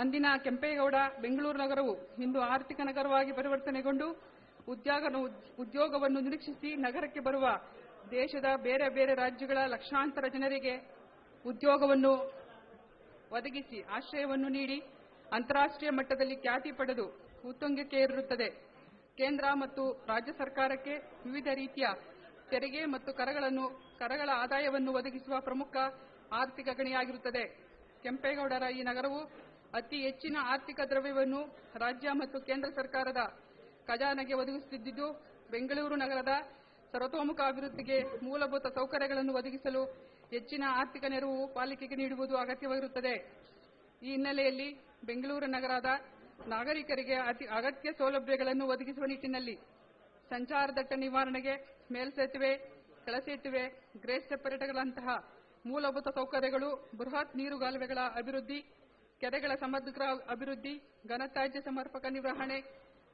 ಅಂದಿನ ಕೆಂಪೇಗೌಡ ಬೆಂಗಳೂರು ನಗರವು ಇಂದು ಆರ್ಥಿಕ ನಗರವಾಗಿ ಪರಿವರ್ತನೆಗೊಂಡು ಉದ್ಯೋಗವನ್ನು ನಿರೀಕ್ಷಿಸಿ ನಗರಕ್ಕೆ ಬರುವ ದೇಶದ ಬೇರೆ ಬೇರೆ ರಾಜ್ಯಗಳ ಲಕ್ಷಾಂತರ ಜನರಿಗೆ ಉದ್ಯೋಗವನ್ನು ಒದಗಿಸಿ ಆಶ್ರಯವನ್ನು ನೀಡಿ ಅಂತಾರಾಷ್ಟ್ರೀಯ ಮಟ್ಟದಲ್ಲಿ ಖ್ಯಾತಿ ಪಡೆದು ಉತ್ತುಂಗಕ್ಕೆ ಏರಿರುತ್ತದೆ. ಕೇಂದ್ರ ಮತ್ತು ರಾಜ್ಯ ಸರ್ಕಾರಕ್ಕೆ ವಿವಿಧ ರೀತಿಯ ತೆರಿಗೆ ಮತ್ತು ಕರಗಳ ಆದಾಯವನ್ನು ಒದಗಿಸುವ ಪ್ರಮುಖ ಆರ್ಥಿಕ ಗಣಿಯಾಗಿರುತ್ತದೆ. ಕೆಂಪೇಗೌಡರ ಈ ನಗರವು ಅತಿ ಹೆಚ್ಚಿನ ಆರ್ಥಿಕ ದ್ರವ್ಯವನ್ನು ರಾಜ್ಯ ಮತ್ತು ಕೇಂದ್ರ ಸರ್ಕಾರದ ಖಜಾನೆಗೆ ಒದಗಿಸುತ್ತಿದ್ದು, ಬೆಂಗಳೂರು ನಗರದ ಸರ್ವತೋಮುಖ ಅಭಿವೃದ್ಧಿಗೆ ಮೂಲಭೂತ ಸೌಕರ್ಯಗಳನ್ನು ಒದಗಿಸಲು ಹೆಚ್ಚಿನ ಆರ್ಥಿಕ ನೆರವು ಪಾಲಿಕೆಗೆ ನೀಡುವುದು ಅಗತ್ಯವಾಗಿರುತ್ತದೆ. ಈ ಹಿನ್ನೆಲೆಯಲ್ಲಿ ಬೆಂಗಳೂರು ನಗರದ ನಾಗರಿಕರಿಗೆ ಅಗತ್ಯ ಸೌಲಭ್ಯಗಳನ್ನು ಒದಗಿಸುವ ನಿಟ್ಟಿನಲ್ಲಿ ಸಂಚಾರ ದಟ್ಟ ನಿವಾರಣೆಗೆ ಮೇಲ್ಸೇತುವೆ, ಕೆಳಸೇತುವೆ, ಗ್ರೇಸ್ ಸೆಪರೇಟರ್ಗಳಂತಹ ಮೂಲಭೂತ ಸೌಕರ್ಯಗಳು, ಬೃಹತ್ ನೀರುಗಾಲುವೆಗಳ ಅಭಿವೃದ್ಧಿ, ಕೆರೆಗಳ ಸಮಗ್ರ ಅಭಿವೃದ್ಧಿ, ಘನತ್ಯಾಜ್ಯ ಸಮರ್ಪಕ ನಿರ್ವಹಣೆ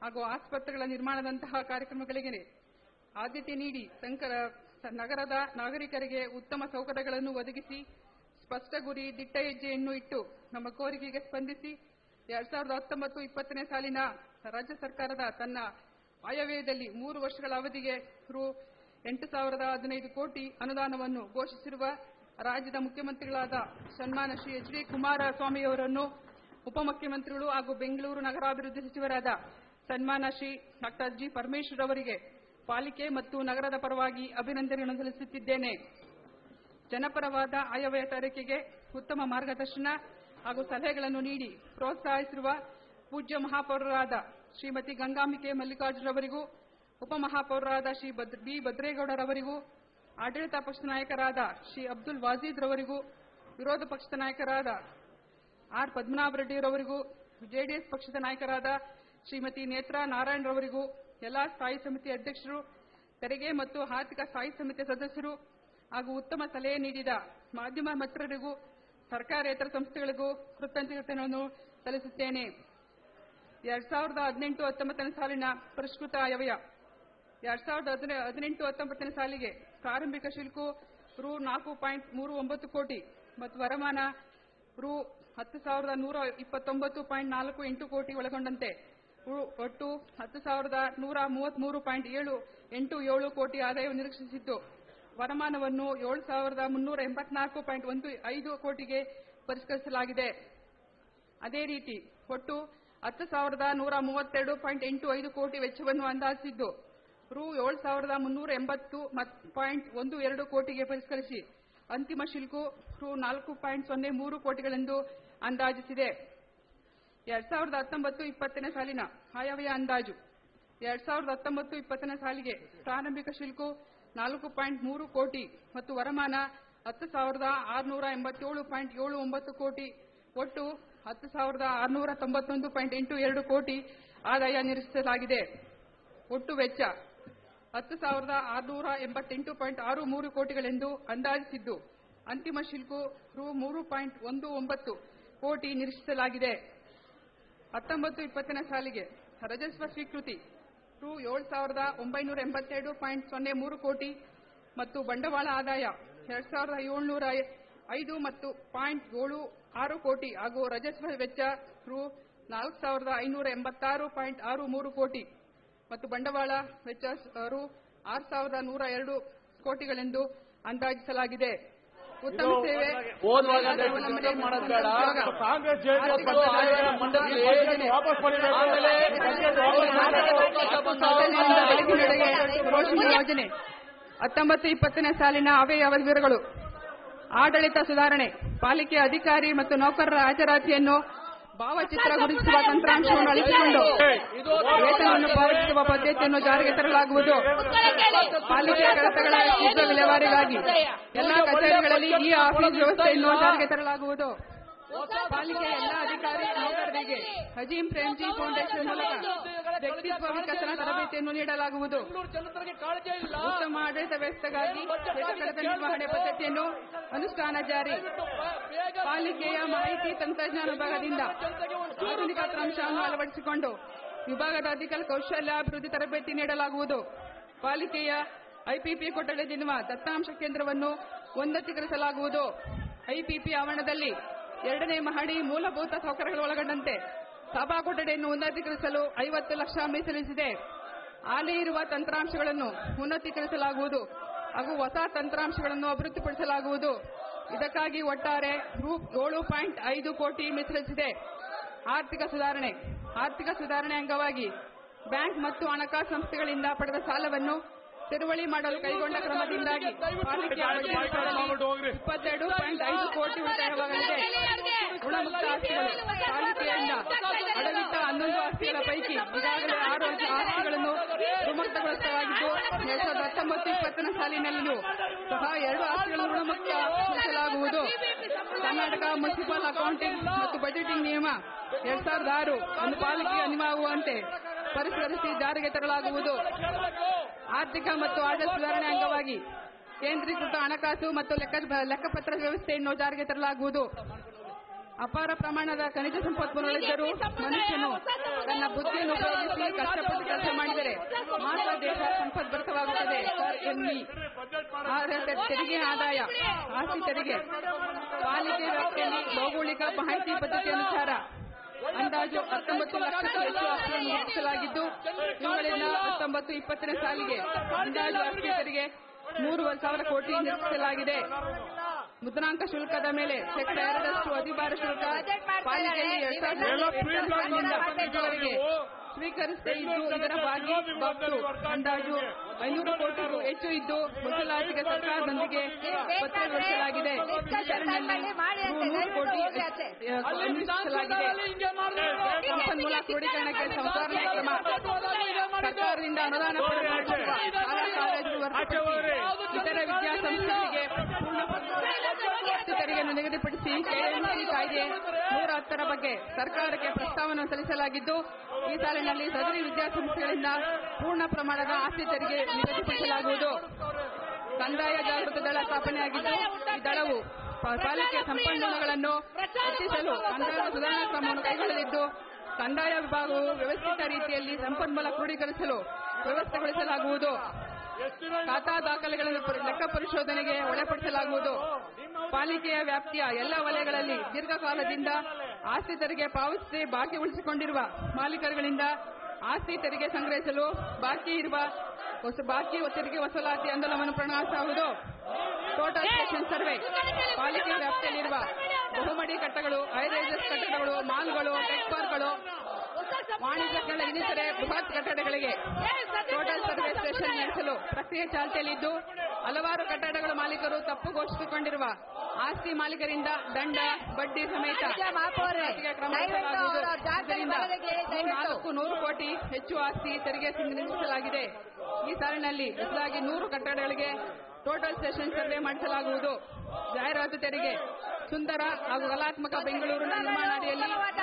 ಹಾಗೂ ಆಸ್ಪತ್ರೆಗಳ ನಿರ್ಮಾಣದಂತಹ ಕಾರ್ಯಕ್ರಮಗಳಿಗೆ ಆದ್ಯತೆ ನೀಡಿ ನಗರದ ನಾಗರಿಕರಿಗೆ ಉತ್ತಮ ಸೌಕರ್ಯಗಳನ್ನು ಒದಗಿಸಿ ಸ್ಪಷ್ಟ ಗುರಿ, ದಿಟ್ಟ ಹೆಜ್ಜೆಯನ್ನು ಇಟ್ಟು ನಮ್ಮ ಕೋರಿಕೆಗೆ ಸ್ಪಂದಿಸಿ 2019-20 ಸಾಲಿನ ರಾಜ್ಯ ಸರ್ಕಾರದ ತನ್ನ ಆಯವ್ಯಯದಲ್ಲಿ 3 ವರ್ಷಗಳ ಅವಧಿಗೆ ರೂ. 8,015 ಕೋಟಿ ಅನುದಾನವನ್ನು ಘೋಷಿಸಿರುವ ರಾಜ್ಯದ ಮುಖ್ಯಮಂತ್ರಿಗಳಾದ ಸನ್ಮಾನ್ಯ ಶ್ರೀ ಎಚ್. ಡಿ. ಕುಮಾರಸ್ವಾಮಿಯವರನ್ನು, ಉಪಮುಖ್ಯಮಂತ್ರಿಗಳು ಹಾಗೂ ಬೆಂಗಳೂರು ನಗರಾಭಿವೃದ್ಧಿ ಸಚಿವರಾದ ಸನ್ಮಾನ್ಯ ಶ್ರೀ ಡಾ. ಜಿ. ಪರಮೇಶ್ವರ್ ಅವರಿಗೆ ಪಾಲಿಕೆ ಮತ್ತು ನಗರದ ಪರವಾಗಿ ಅಭಿನಂದನೆಗಳನ್ನು ಸಲ್ಲಿಸುತ್ತಿದ್ದೇನೆ. ಜನಪರವಾದ ಆಯವ್ಯಯ ತಯಾರಿಕೆಗೆ ಉತ್ತಮ ಮಾರ್ಗದರ್ಶನ ಹಾಗೂ ಸಲಹೆಗಳನ್ನು ನೀಡಿ ಪ್ರೋತ್ಸಾಹಿಸಿರುವ ಪೂಜ್ಯ ಮಹಾಪೌರರಾದ ಶ್ರೀಮತಿ ಗಂಗಾಂಬಿಕೆ ಮಲ್ಲಿಕಾರ್ಜುನರವರಿಗೂ, ಉಪಮಹಾಪೌರರಾದ ಶ್ರೀ ಬಿ. ಭದ್ರೇಗೌಡರವರಿಗೂ, ಆಡಳಿತ ಪಕ್ಷದ ನಾಯಕರಾದ ಶ್ರೀ ಅಬ್ದುಲ್ ವಾಜೀದ್ ರವರಿಗೂ, ವಿರೋಧ ಪಕ್ಷದ ನಾಯಕರಾದ ಆರ್. ಪದ್ಮನಾಭರೆಡ್ಡಿಯವರಿಗೂ, ಜೆಡಿಎಸ್ ಪಕ್ಷದ ನಾಯಕರಾದ ಶ್ರೀಮತಿ ನೇತ್ರಾ ನಾರಾಯಣರವರಿಗೂ, ಎಲ್ಲಾ ಸ್ಥಾಯಿ ಸಮಿತಿ ಅಧ್ಯಕ್ಷರು, ತೆರಿಗೆ ಮತ್ತು ಆರ್ಥಿಕ ಸ್ಥಾಯಿ ಸಮಿತಿ ಸದಸ್ಯರು ಹಾಗೂ ಉತ್ತಮ ಸಲಹೆ ನೀಡಿದ ಮಾಧ್ಯಮ ಮಿತ್ರರಿಗೂ, ಸರ್ಕಾರೇತರ ಸಂಸ್ಥೆಗಳಿಗೂ ಕೃತಜ್ಞತೆಯನ್ನು ಸಲ್ಲಿಸುತ್ತೇನೆ. 2018-19 ಸಾಲಿನ ಪರಿಷ್ಕೃತ ಆಯವ್ಯಯ 2018-19 ಸಾಲಿಗೆ ಪ್ರಾರಂಭಿಕ ಶುಲ್ಕ ರೂ. 4.39 ಕೋಟಿ ಮತ್ತು ವರಮಾನ ರೂ. 10,129.48 ಕೋಟಿ ಒಳಗೊಂಡಂತೆ ಒಟ್ಟು 10,133.77 ಕೋಟಿ ಆದಾಯ ನಿರೀಕ್ಷಿಸಿದ್ದು, ವರಮಾನವನ್ನು 7,384.15 ಕೋಟಿಗೆ ಪರಿಷ್ಕರಿಸಲಾಗಿದೆ. ಅದೇ ರೀತಿ ಒಟ್ಟು 10,132.85 ಕೋಟಿ ವೆಚ್ಚವನ್ನು ಅಂದಾಜಿಸಿದ್ದು, ರೂ. 7,380.12 ಕೋಟಿಗೆ ಪರಿಷ್ಕರಿಸಿ ಅಂತಿಮ ಶುಲ್ಕ ರೂ. 4.03 ಕೋಟಿಗಳೆಂದು ಅಂದಾಜಿಸಿದೆ. 2019-20 ಸಾಲಿನ ಆಯವ್ಯಯ ಅಂದಾಜು 2019-20 ಸಾಲಿಗೆ ಪ್ರಾರಂಭಿಕ ಶುಲ್ಕ 4.3 ಕೋಟಿ ಮತ್ತು ವರಮಾನ 10,687.79 ಕೋಟಿ, ಒಟ್ಟು 10,691.82 ಕೋಟಿ ಆದಾಯ ನಿರೀಕ್ಷಿಸಲಾಗಿದೆ. ಒಟ್ಟು ವೆಚ್ಚ 10,688.63 ಕೋಟಿಗಳೆಂದು ಅಂದಾಜಿಸಿದ್ದು, ಅಂತಿಮ ಶುಲ್ಕ ರೂ. 3.19 ಕೋಟಿ ನಿರೀಕ್ಷಿಸಲಾಗಿದೆ. 19-20 ಸಾಲಿಗೆ ರಾಜಸ್ವ ಸ್ವೀಕೃತಿ ರೂ. 7,982.03 ಕೋಟಿ ಮತ್ತು ಬಂಡವಾಳ ಆದಾಯ 2,705.76 ಕೋಟಿ ಹಾಗೂ ರಾಜಸ್ವ ವೆಚ್ಚ ರೂ. 4,586.63 ಕೋಟಿ ಮತ್ತು ಬಂಡವಾಳ ವೆಚ್ಚ ರೂ. 6,102 ಕೋಟಿಗಳೆಂದು ಅಂದಾಜಿಸಲಾಗಿದೆ. ಉತ್ತಮ ಸೇವೆ ಯೋಜನೆ 19-20 ಸಾಲಿನ ಆಯವ್ಯಯ ವಿವರಗಳು. ಆಡಳಿತ ಸುಧಾರಣೆ, ಪಾಲಿಕೆ ಅಧಿಕಾರಿ ಮತ್ತು ನೌಕರರ ಹಾಜರಾತಿಯನ್ನು ಭಾವಚಿತ್ರ ಗುರುತಿಸುವ ತಂತ್ರಾಂಶವನ್ನು ಅಳಿಸಿಕೊಂಡು ವೇತನವನ್ನು ಪಾವತಿಸುವ ಪದ್ಧತಿಯನ್ನು ಜಾರಿಗೆ ತರಲಾಗುವುದು. ಪಾಲಿಕೆ ಕೆಲಸಗಳ ಶೀಘ್ರ ವಿಲೇವಾರಿಗಾಗಿ ಎಲ್ಲಾ ಕಚೇರಿಗಳಲ್ಲಿ ಈ ಆಫೀಸ್ ವ್ಯವಸ್ಥೆಯನ್ನು ಜಾರಿಗೆ ತರಲಾಗುವುದು. ಪಾಲಿಕೆಯ ಎಲ್ಲಾ ಅಧಿಕಾರಿ ನೌಕರರಿಗೆ ಅಜೀಂ ಪ್ರೇಮ್ಜಿ ಫೌಂಡೇಶನ್ ಮೂಲಕ ವ್ಯಕ್ತಿತ್ವ ವಿಕಸನ ತರಬೇತಿಯನ್ನು ನೀಡಲಾಗುವುದು. ಉತ್ತಮ ಆಡಳಿತ ವ್ಯವಸ್ಥೆಗಾಗಿ ವೆಚ್ಚಕಡಿತ ನಿರ್ವಹಣೆ ಪದ್ಧತಿಯನ್ನು ಅನುಷ್ಠಾನ ಜಾರಿ. ಪಾಲಿಕೆಯ ಮಾಹಿತಿ ತಂತ್ರಜ್ಞಾನ ವಿಭಾಗದಿಂದ ಆಧುನಿಕ ತಂತ್ರಾಂಶವನ್ನು ಅಳವಡಿಸಿಕೊಂಡು ವಿಭಾಗದ ಅಧಿಕಾರಿ ಕೌಶಲ್ಯಾಭಿವೃದ್ಧಿ ತರಬೇತಿ ನೀಡಲಾಗುವುದು. ಪಾಲಿಕೆಯ ಐಪಿಪಿ ಕೊಠಡಿಯಲ್ಲಿರುವ ದತ್ತಾಂಶ ಕೇಂದ್ರವನ್ನು ಉನ್ನತೀಕರಿಸಲಾಗುವುದು. ಐಪಿಪಿ ಆವರಣದಲ್ಲಿ 2ನೇ ಮಹಡಿ ಮೂಲಭೂತ ಸೌಕರ್ಯಗಳು ಒಳಗೊಂಡಂತೆ ಸಭಾ ಕೊಠಡಿಯನ್ನು ಉನ್ನತೀಕರಿಸಲು 50 ಲಕ್ಷ ಮೀಸಲಿರಿಸಿದೆ. ಹಾಲಿ ಇರುವ ತಂತ್ರಾಂಶಗಳನ್ನು ಉನ್ನತೀಕರಿಸಲಾಗುವುದು ಹಾಗೂ ಹೊಸ ತಂತ್ರಾಂಶಗಳನ್ನು ಅಭಿವೃದ್ಧಿಪಡಿಸಲಾಗುವುದು. ಇದಕ್ಕಾಗಿ ಒಟ್ಟಾರೆ ರೂ. 7.5 ಕೋಟಿ ಮೀಸಲಿರಿಸಿದೆ. ಆರ್ಥಿಕ ಸುಧಾರಣೆ ಅಂಗವಾಗಿ ಬ್ಯಾಂಕ್ ಮತ್ತು ಹಣಕಾಸು ಸಂಸ್ಥೆಗಳಿಂದ ಪಡೆದ ಸಾಲವನ್ನು ತಿರುವಳಿ ಮಾಡಲು ಕೈಗೊಂಡ ಕ್ರಮದಿಂದಾಗಿ ಪಾಲಿಕೆಯ ಬಡ್ಡಿ ಮೊತ್ತದಲ್ಲಿ 22.5 ಕೋಟಿ ಉಳಿತಾಯವಾಗಲಿದೆ. ಋಣಮುಕ್ತ ಆಸ್ತಿಗಳು ಪಾಲಿಕೆಯಿಂದ ಅಡವಿಟ್ಟ 11 ಆಸ್ತಿಗಳ ಪೈಕಿ ಈಗಾಗಲೇ 6 ಆಸ್ತಿಗಳನ್ನು ಋಣಮುಕ್ತಗೊಳಿಸಲಾಗಿದ್ದು 2019-20 ಸಾಲಿನಲ್ಲಿಯೂ ಸಹ 2 ಆಸ್ತಿಗಳನ್ನು ಋಣಮುಕ್ತಗೊಳಿಸಲಾಗುವುದು. ಕರ್ನಾಟಕ ಮುನ್ಸಿಪಲ್ ಅಕೌಂಟಿಂಗ್ ಮತ್ತು ಬಜೆಟಿಂಗ್ ನಿಯಮ 2006 ಅನ್ನು ಪಾಲಿಕೆಗೆ ಅನ್ವಯವಾಗುವಂತೆ ಪರಿಷ್ಕರಿಸಿ ಜಾರಿಗೆ ತರಲಾಗುವುದು. ಆರ್ಥಿಕ ಮತ್ತು ಆದಾಯ ಸುಧಾರಣೆ ಅಂಗವಾಗಿ ಕೇಂದ್ರೀಕೃತ ಹಣಕಾಸು ಮತ್ತು ಲೆಕ್ಕಪತ್ರ ವ್ಯವಸ್ಥೆಯನ್ನು ಜಾರಿಗೆ ತರಲಾಗುವುದು. ಅಪಾರ ಪ್ರಮಾಣದ ಖನಿಜ ಸಂಪನ್ಮೂಲಗಳಿದ್ದರೂ ಮನುಷ್ಯನು ತನ್ನ ಬುದ್ಧಿಯನ್ನು ಉಪಯೋಗಿಸಿ ಕಷ್ಟಪಟ್ಟು ಕೆಲಸ ಮಾಡಿದರೆ ಮಾತ್ರ ದೇಶ ಸಂಪದ್ಭರಿತವಾಗುತ್ತದೆ. ತೆರಿಗೆ ಆದಾಯ ಆಸ್ತಿ ತೆರಿಗೆ ಪಾಲಿಕೆ ವ್ಯಾಪ್ತಿಯಲ್ಲಿ ಭೌಗೋಳಿಕ ಮಾಹಿತಿ ಪದ್ಧತಿ ಅನುಸಾರ ಅಂದಾಜು 19 ಲಕ್ಷಕ್ಕೂ ಹೆಚ್ಚು ಆಸ್ತಿಗಳನ್ನು ಗುರುತಿಸಲಾಗಿದ್ದು ಇವುಗಳಿಂದ 19-20 ಸಾಲಿಗೆ ಅಂದಾಜು ಆಸ್ತಿ ತೆರಿಗೆ 3,000 ಕೋಟಿ ನಿರೀಕ್ಷಿಸಲಾಗಿದೆ. ಮುದ್ರಾಂಕ ಶುಲ್ಕದ ಮೇಲೆ ಶೇಕಡ 2% ಅಧಿಭಾರ ಶುಲ್ಕ ಪಾಲಿಕೆಯಲ್ಲಿ 2008 ಸ್ವೀಕರಿಸದೇ ಇದ್ದು ಇದರ ಬಾಕಿ ಬಾಬ್ತು ಅಂದಾಜು 500 ಕೋಟಿಗೂ ಹೆಚ್ಚು ಇದ್ದು ವಸೂಲಾತಿಗೆ ಸರ್ಕಾರದೊಂದಿಗೆ ಪತ್ರಗೊಳಿಸಲಾಗಿದೆ. ಕೋಟಿ ಅನ್ವೇಷಿಸಲಾಗಿದೆ. ಸಂಪನ್ಮೂಲ ಕ್ರೋಢೀಕರಣಕ್ಕೆ ಸಂಸ್ಕರಣೆ ಕ್ರಮ ಸರ್ಕಾರದಿಂದ ಅನುದಾನ ಪಡೆದುಕೊಂಡಿರುವ ಶಾಲಾ ಕಾಲೇಜು ಹೊರತುಪಡಿಸಿ ಇತರ ವಿದ್ಯಾಸಂಸ್ಥೆಗಳಿಗೆ ತೆರಿಗೆಯನ್ನು ನಿಗದಿಪಡಿಸಿ ಕೆಎಂಸಿ ಕಾಯ್ದೆ 110ರ ಬಗ್ಗೆ ಸರ್ಕಾರಕ್ಕೆ ಪ್ರಸ್ತಾವನೆ ಸಲ್ಲಿಸಲಾಗಿದ್ದು ಈ ಸಾಲಿನಲ್ಲಿ ಸದರಿ ವಿದ್ಯಾಸಂಸ್ಥೆಗಳಿಂದ ಪೂರ್ಣ ಪ್ರಮಾಣದ ಆಸ್ತಿ ತೆರಿಗೆ ನಿಗದಿಪಡಿಸಲಾಗುವುದು. ಕಂದಾಯ ಜಾಗೃತ ದಳ ಸ್ಥಾಪನೆಯಾಗಿದ್ದು ಈ ದಳವು ಪಾಲಿಕೆ ಸಂಪನ್ಮೂಲಗಳನ್ನು ಹೆಚ್ಚಿಸಲು ಕಂದಾಯ ಸುಧಾರಣಾ ಕ್ರಮವನ್ನು ಕೈಗೊಳ್ಳಲಿದ್ದು ಕಂದಾಯ ವಿಭಾಗವು ವ್ಯವಸ್ಥಿತ ರೀತಿಯಲ್ಲಿ ಸಂಪನ್ಮೂಲ ಕ್ರೋಢೀಕರಿಸಲು ವ್ಯವಸ್ಥೆಗೊಳಿಸಲಾಗುವುದು. ಖಾತಾ ದಾಖಲೆಗಳನ್ನು ಲೆಕ್ಕ ಪರಿಶೋಧನೆಗೆ ಒಳಪಡಿಸಲಾಗುವುದು. ಪಾಲಿಕೆಯ ವ್ಯಾಪ್ತಿಯ ಎಲ್ಲ ವಲಯಗಳಲ್ಲಿ ದೀರ್ಘಕಾಲದಿಂದ ಆಸ್ತಿ ತೆರಿಗೆ ಪಾವತಿಸಿ ಬಾಕಿ ಉಳಿಸಿಕೊಂಡಿರುವ ಮಾಲೀಕರುಗಳಿಂದ ಆಸ್ತಿ ತೆರಿಗೆ ಸಂಗ್ರಹಿಸಲು ಬಾಕಿ ತೆರಿಗೆ ವಸೂಲಾತಿ ಆಂದೋಲನವನ್ನು ಪ್ರಾರಂಭಿಸಲಾಗುವುದು. ಟೋಟಲ್ ಸ್ಟೇಷನ್ ಸರ್ವೆ ಪಾಲಿಕೆ ವ್ಯಾಪ್ತಿಯಲ್ಲಿರುವ ಬಹುಮಡಿ ಕಟ್ಟಡಗಳು, ಹೈರೈಸಸ್ ಕಟ್ಟಡಗಳು, ಮಾಲ್ಗಳು, ಟೆಕ್ ಪಾರ್ಕ್ಗಳು, ವಾಣಿಜ್ಯಗಳ ಇನ್ನಿತರೆ ಬೃಹತ್ ಕಟ್ಟಡಗಳಿಗೆ ಟೋಟಲ್ ಸರ್ವೆ ಸ್ಟೇಷನ್ ನಡೆಸಲು ಪ್ರಕ್ರಿಯೆ ಚಾಲ್ತಿಯಲ್ಲಿದ್ದು ಹಲವಾರು ಕಟ್ಟಡಗಳ ಮಾಲೀಕರು ತಪ್ಪು ಘೋಷಿಸಿಕೊಂಡಿರುವ ಆಸ್ತಿ ಮಾಲೀಕರಿಂದ ದಂಡ ಬಡ್ಡಿ ಸಮೇತ ಕ್ರಮ ಇದರಿಂದ 400 ಕೋಟಿ ಹೆಚ್ಚು ಆಸ್ತಿ ತೆರಿಗೆ ನಿಲ್ಲಿಸಲಾಗಿದೆ. ಈ ಸಾಲಿನಲ್ಲಿ ಹೊಸದಾಗಿ 100 ಕಟ್ಟಡಗಳಿಗೆ ಟೋಟಲ್ ಸ್ಟೇಷನ್ ಸರ್ವೆ ಮಾಡಿಸಲಾಗುವುದು. ಜಾಹೀರಾತು ತೆರಿಗೆ ಸುಂದರ ಹಾಗೂ ಕಲಾತ್ಮಕ ಬೆಂಗಳೂರು ನಿರ್ಮಾಣ ಅಡಿಯಲ್ಲಿ ಹೊಸ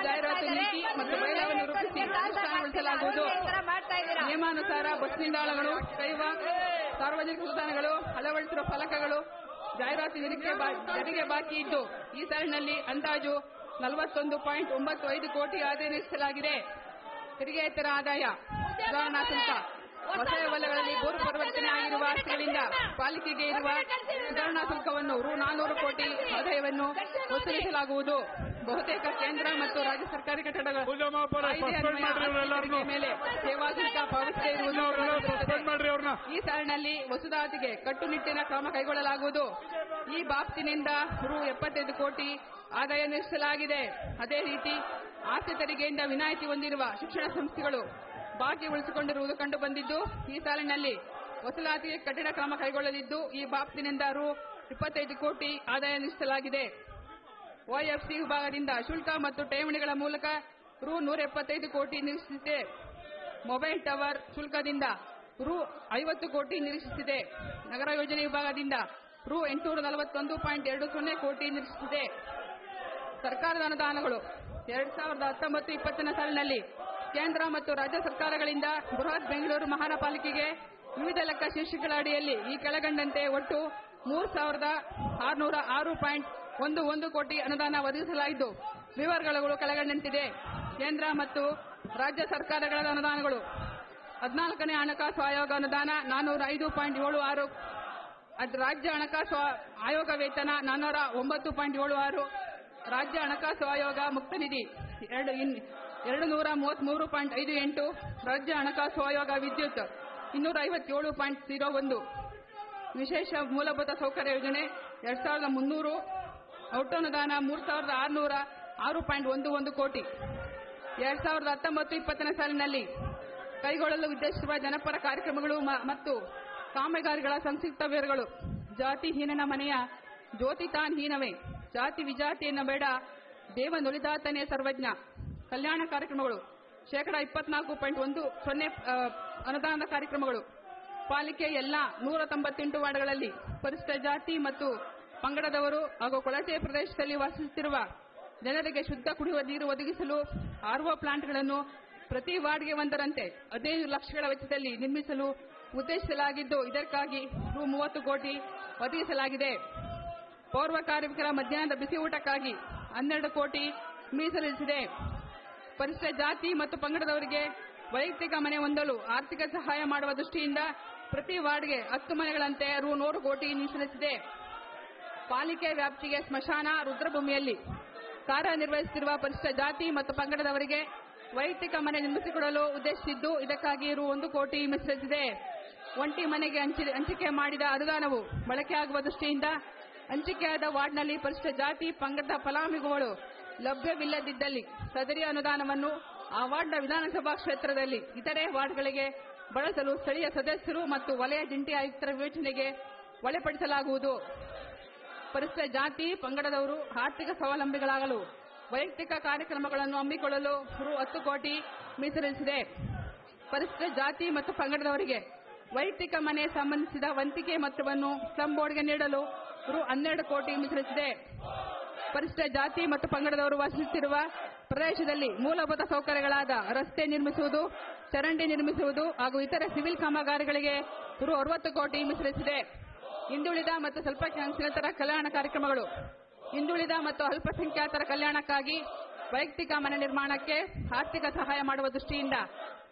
ಜಾಹೀರಾತು ನೀತಿ ಮತ್ತು ಬಯಲವನ್ನು ರೂಪಿಸಿ ಅನುಷ್ಠಾನಗೊಳಿಸಲಾಗುವುದು. ನಿಯಮಾನುಸಾರ ಬಸ್ ನಿಲ್ದಾಣಗಳು, ಸಾರ್ವಜನಿಕ ಉದ್ಯಾನಗಳು, ಅಳವಡಿಸಿರುವ ಫಲಕಗಳು ಜಾಹೀರಾತು ತೆರಿಗೆ ಬಾಕಿ ಇದ್ದು ಈ ಸಾಲಿನಲ್ಲಿ ಅಂದಾಜು 41.95 ಕೋಟಿ ಆದಾಯ ನಿರೀಕ್ಷಿಸಲಾಗಿದೆ. ತೆರಿಗೆಯೇತರ ಆದಾಯ ಸುಧಾರಣಾ ಶುಲ್ಕ ಹೊಸ ವಲಯಗಳಲ್ಲಿ ಭೂ ಪರಿವರ್ತನೆ ಆಗಿರುವ ಆಸ್ತಿಗಳಿಂದ ಪಾಲಿಕೆಗೆ ಇರುವ ಸುಧಾರಣಾ ಶುಲ್ಕವನ್ನು ರೂ. 400 ಕೋಟಿ ಆದಾಯವನ್ನು ವಸೂಲಿಸಲಾಗುವುದು. ಬಹುತೇಕ ಕೇಂದ್ರ ಮತ್ತು ರಾಜ್ಯ ಸರ್ಕಾರಿ ಕಟ್ಟಡಗಳ ಮೇಲೆ ಸೇವಾ ಶುಲ್ಕ ಪಾವತಿಸದೇ ಇರುವುದು. ಈ ಸಾಲಿನಲ್ಲಿ ವಸೂಲಾತಿಗೆ ಕಟ್ಟುನಿಟ್ಟಿನ ಕ್ರಮ ಕೈಗೊಳ್ಳಲಾಗುವುದು. ಈ ಬಾಬ್ತಿನಿಂದ ರೂ. 75 ಕೋಟಿ ಆದಾಯ ನಿರೀಕ್ಷಿಸಲಾಗಿದೆ. ಅದೇ ರೀತಿ ಆಸ್ತಿ ತೆರಿಗೆಯಿಂದ ವಿನಾಯಿತಿ ಹೊಂದಿರುವ ಶಿಕ್ಷಣ ಸಂಸ್ಥೆಗಳು ಬಾಕಿ ಉಳಿಸಿಕೊಂಡಿರುವುದು ಕಂಡುಬಂದಿದ್ದು ಈ ಸಾಲಿನಲ್ಲಿ ವಸೂಲಾತಿಗೆ ಕಠಿಣ ಕ್ರಮ ಕೈಗೊಳ್ಳಲಿದ್ದು ಈ ಬಾಬ್ತಿನಿಂದ ರೂ. 25 ಕೋಟಿ ಆದಾಯ ನಿರೀಕ್ಷಿಸಲಾಗಿದೆ. OFC ವಿಭಾಗದಿಂದ ಶುಲ್ಕ ಮತ್ತು ಠೇವಣಿಗಳ ಮೂಲಕ ರೂ. 175 ಕೋಟಿ ನಿರೀಕ್ಷಿಸಿದೆ. ಮೊಬೈಲ್ ಟವರ್ ಶುಲ್ಕದಿಂದ ರೂ. 50 ಕೋಟಿ ನಿರೀಕ್ಷಿಸಿದೆ. ನಗರ ಯೋಜನೆ ವಿಭಾಗದಿಂದ ರೂ. 841.20 ಕೋಟಿ ನಿರೀಕ್ಷಿಸಿದೆ. ಸರ್ಕಾರದ ಅನುದಾನಗಳು 2019-20 ಸಾಲಿನಲ್ಲಿ ಕೇಂದ್ರ ಮತ್ತು ರಾಜ್ಯ ಸರ್ಕಾರಗಳಿಂದ ಬೃಹತ್ ಬೆಂಗಳೂರು ಮಹಾನಗರಪಾಲಿಕೆಗೆ ವಿವಿಧ ಲೆಕ್ಕ ಶೀರ್ಷಿಕೆಗಳ ಅಡಿಯಲ್ಲಿ ಈ ಕೆಳಗಂಡಂತೆ ಒಟ್ಟು 3,606.11 ಕೋಟಿ ಅನುದಾನ ಒದಗಿಸಲಾಗಿದ್ದು ವಿವರಗಳು ಕೆಳಗಂಡಂತಿದೆ. ಕೇಂದ್ರ ಮತ್ತು ರಾಜ್ಯ ಸರ್ಕಾರಗಳ ಅನುದಾನಗಳು 14ನೇ ಹಣಕಾಸು ಆಯೋಗ ಅನುದಾನ 405.76, ರಾಜ್ಯ ಹಣಕಾಸು ಆಯೋಗ ವೇತನ 409.76, ರಾಜ್ಯ ಹಣಕಾಸು ಆಯೋಗ ಮುಕ್ತ ನಿಧಿ 233.58, ರಾಜ್ಯ ಹಣಕಾಸು ಆಯೋಗ ವಿದ್ಯುತ್ 257.01, ವಿಶೇಷ ಮೂಲಭೂತ ಸೌಕರ್ಯ ಯೋಜನೆ 2300, ಔಟನುದಾನ 3606.11 ಕೋಟಿ. 2019-20 ಸಾಲಿನಲ್ಲಿ ಕೈಗೊಳ್ಳಲು ಉದ್ದೇಶಿಸಿರುವ ಜನಪರ ಕಾರ್ಯಕ್ರಮಗಳು ಮತ್ತು ಕಾಮಗಾರಿಗಳ ಸಂಕ್ಷಿಪ್ತ ವಿವರಗಳು. ಜಾತಿ ಹೀನನ ಮನೆಯ ಜ್ಯೋತಿ ತಾನ್ ಹೀನವೇ, ಜಾತಿ ವಿಜಾತಿಯನ್ನು ಬೇಡ ದೇವನುಳಿದಾತನೇ ಸರ್ವಜ್ಞ. ಕಲ್ಯಾಣ ಕಾರ್ಯಕ್ರಮಗಳು 24.10% ಅನುದಾನದ ಕಾರ್ಯಕ್ರಮಗಳು. ಪಾಲಿಕೆ ಎಲ್ಲ 198 ವಾರ್ಡ್ಗಳಲ್ಲಿ ಪರಿಶಿಷ್ಟ ಜಾತಿ ಮತ್ತು ಪಂಗಡದವರು ಹಾಗೂ ಕೊಳಚೆ ಪ್ರದೇಶದಲ್ಲಿ ವಾಸಿಸುತ್ತಿರುವ ಜನರಿಗೆ ಶುದ್ಧ ಕುಡಿಯುವ ನೀರು ಒದಗಿಸಲು ಆರ್ಒ ಪ್ಲಾಂಟ್ಗಳನ್ನು ಪ್ರತಿ ವಾರ್ಡ್ಗೆ ಒಂದರಂತೆ 15 ಲಕ್ಷಗಳ ವೆಚ್ಚದಲ್ಲಿ ನಿರ್ಮಿಸಲು ಉದ್ದೇಶಿಸಲಾಗಿದ್ದು, ಇದಕ್ಕಾಗಿ ರೂ. 30 ಕೋಟಿ ಒದಗಿಸಲಾಗಿದೆ. ಪೌರ ಕಾರ್ಮಿಕರ ಮಧ್ಯಾಹ್ನದ ಬಿಸಿ ಊಟಕ್ಕಾಗಿ 12 ಕೋಟಿ ಮೀಸಲಿರಿಸಿದೆ. ಪರಿಶಿಷ್ಟ ಜಾತಿ ಮತ್ತು ಪಂಗಡದವರಿಗೆ ವೈಯಕ್ತಿಕ ಮನೆ ಹೊಂದಲು ಆರ್ಥಿಕ ಸಹಾಯ ಮಾಡುವ ದೃಷ್ಟಿಯಿಂದ ಪ್ರತಿ ವಾರ್ಡ್ಗೆ 10 ಮನೆಗಳಂತೆ ರೂ. 100 ಕೋಟಿ ಮೀಸಲಿರಿಸಿದೆ. ಪಾಲಿಕೆ ವ್ಯಾಪ್ತಿಗೆ ಸ್ಮಶಾನ, ರುದ್ರಭೂಮಿಯಲ್ಲಿ ಕಾರ್ಯನಿರ್ವಹಿಸುತ್ತಿರುವ ಪರಿಶಿಷ್ಟ ಜಾತಿ ಮತ್ತು ಪಂಗಡದವರಿಗೆ ವೈಯಕ್ತಿಕ ಮನೆ ನಿರ್ಮಿಸಿಕೊಡಲು ಉದ್ದೇಶಿಸಿದ್ದು, ಇದಕ್ಕಾಗಿ ರೂ. 1 ಕೋಟಿ ಮೀಸಲಿರಿಸಿದೆ. ಒಂಟಿ ಮನೆಗೆ ಹಂಚಿಕೆ ಮಾಡಿದ ಅನುದಾನವು ಬಳಕೆಯಾಗುವ ದೃಷ್ಟಿಯಿಂದ ಹಂಚಿಕೆಯಾದ ವಾರ್ಡ್ನಲ್ಲಿ ಪರಿಶಿಷ್ಟ ಜಾತಿ ಪಂಗಡದ ಫಲಾನುಭವಿಗಳು ಲಭ್ಯವಿಲ್ಲದಿದ್ದಲ್ಲಿ ಸದರಿ ಅನುದಾನವನ್ನು ಆ ವಾರ್ಡ್ನ ವಿಧಾನಸಭಾ ಕ್ಷೇತ್ರದಲ್ಲಿ ಇತರೆ ವಾರ್ಡ್ಗಳಿಗೆ ಬಳಸಲು ಸ್ಥಳೀಯ ಸದಸ್ಯರು ಮತ್ತು ವಲಯ ಜಂಟಿ ಆಯುಕ್ತರ ವಿವೇಚನೆಗೆ ಒಳಪಡಿಸಲಾಗುವುದು. ಪರಿಶಿಷ್ಟ ಜಾತಿ ಪಂಗಡದವರು ಆರ್ಥಿಕ ಸ್ವಾವಲಂಬಿಗಳಾಗಲು ವೈಯಕ್ತಿಕ ಕಾರ್ಯಕ್ರಮಗಳನ್ನು ಹಮ್ಮಿಕೊಳ್ಳಲು ರೂ. 10 ಕೋಟಿ ಮೀಸಲಿರಿಸಿದೆ. ಪರಿಶಿಷ್ಟ ಜಾತಿ ಮತ್ತು ಪಂಗಡದವರಿಗೆ ವೈಯಕ್ತಿಕ ಮನೆ ಸಂಬಂಧಿಸಿದ ವಂತಿಕೆ ಮೊತ್ತವನ್ನು ಸ್ಲಂ ಬೋರ್ಡ್ಗೆ ನೀಡಲು ರೂ. 12 ಕೋಟಿ ಮೀಸಲಿರಿಸಿದೆ. ಪರಿಶಿಷ್ಟ ಜಾತಿ ಮತ್ತು ಪಂಗಡದವರು ವಾಸಿಸುತ್ತಿರುವ ಪ್ರದೇಶದಲ್ಲಿ ಮೂಲಭೂತ ಸೌಕರ್ಯಗಳಾದ ರಸ್ತೆ ನಿರ್ಮಿಸುವುದು, ಚರಂಡಿ ನಿರ್ಮಿಸುವುದು ಹಾಗೂ ಇತರೆ ಸಿವಿಲ್ ಕಾಮಗಾರಿಗಳಿಗೆ ರೂ. 60 ಕೋಟಿ ಮೀಸಲಿರಿಸಿದೆ. ಹಿಂದುಳಿದ ಮತ್ತು ಅಲ್ಪಸಂಖ್ಯಾತರ ಕಲ್ಯಾಣ ಕಾರ್ಯಕ್ರಮಗಳು. ಹಿಂದುಳಿದ ಮತ್ತು ಅಲ್ಪಸಂಖ್ಯಾತರ ಕಲ್ಯಾಣಕ್ಕಾಗಿ ವೈಯಕ್ತಿಕ ಮನೆ ನಿರ್ಮಾಣಕ್ಕೆ ಆರ್ಥಿಕ ಸಹಾಯ ಮಾಡುವ ದೃಷ್ಟಿಯಿಂದ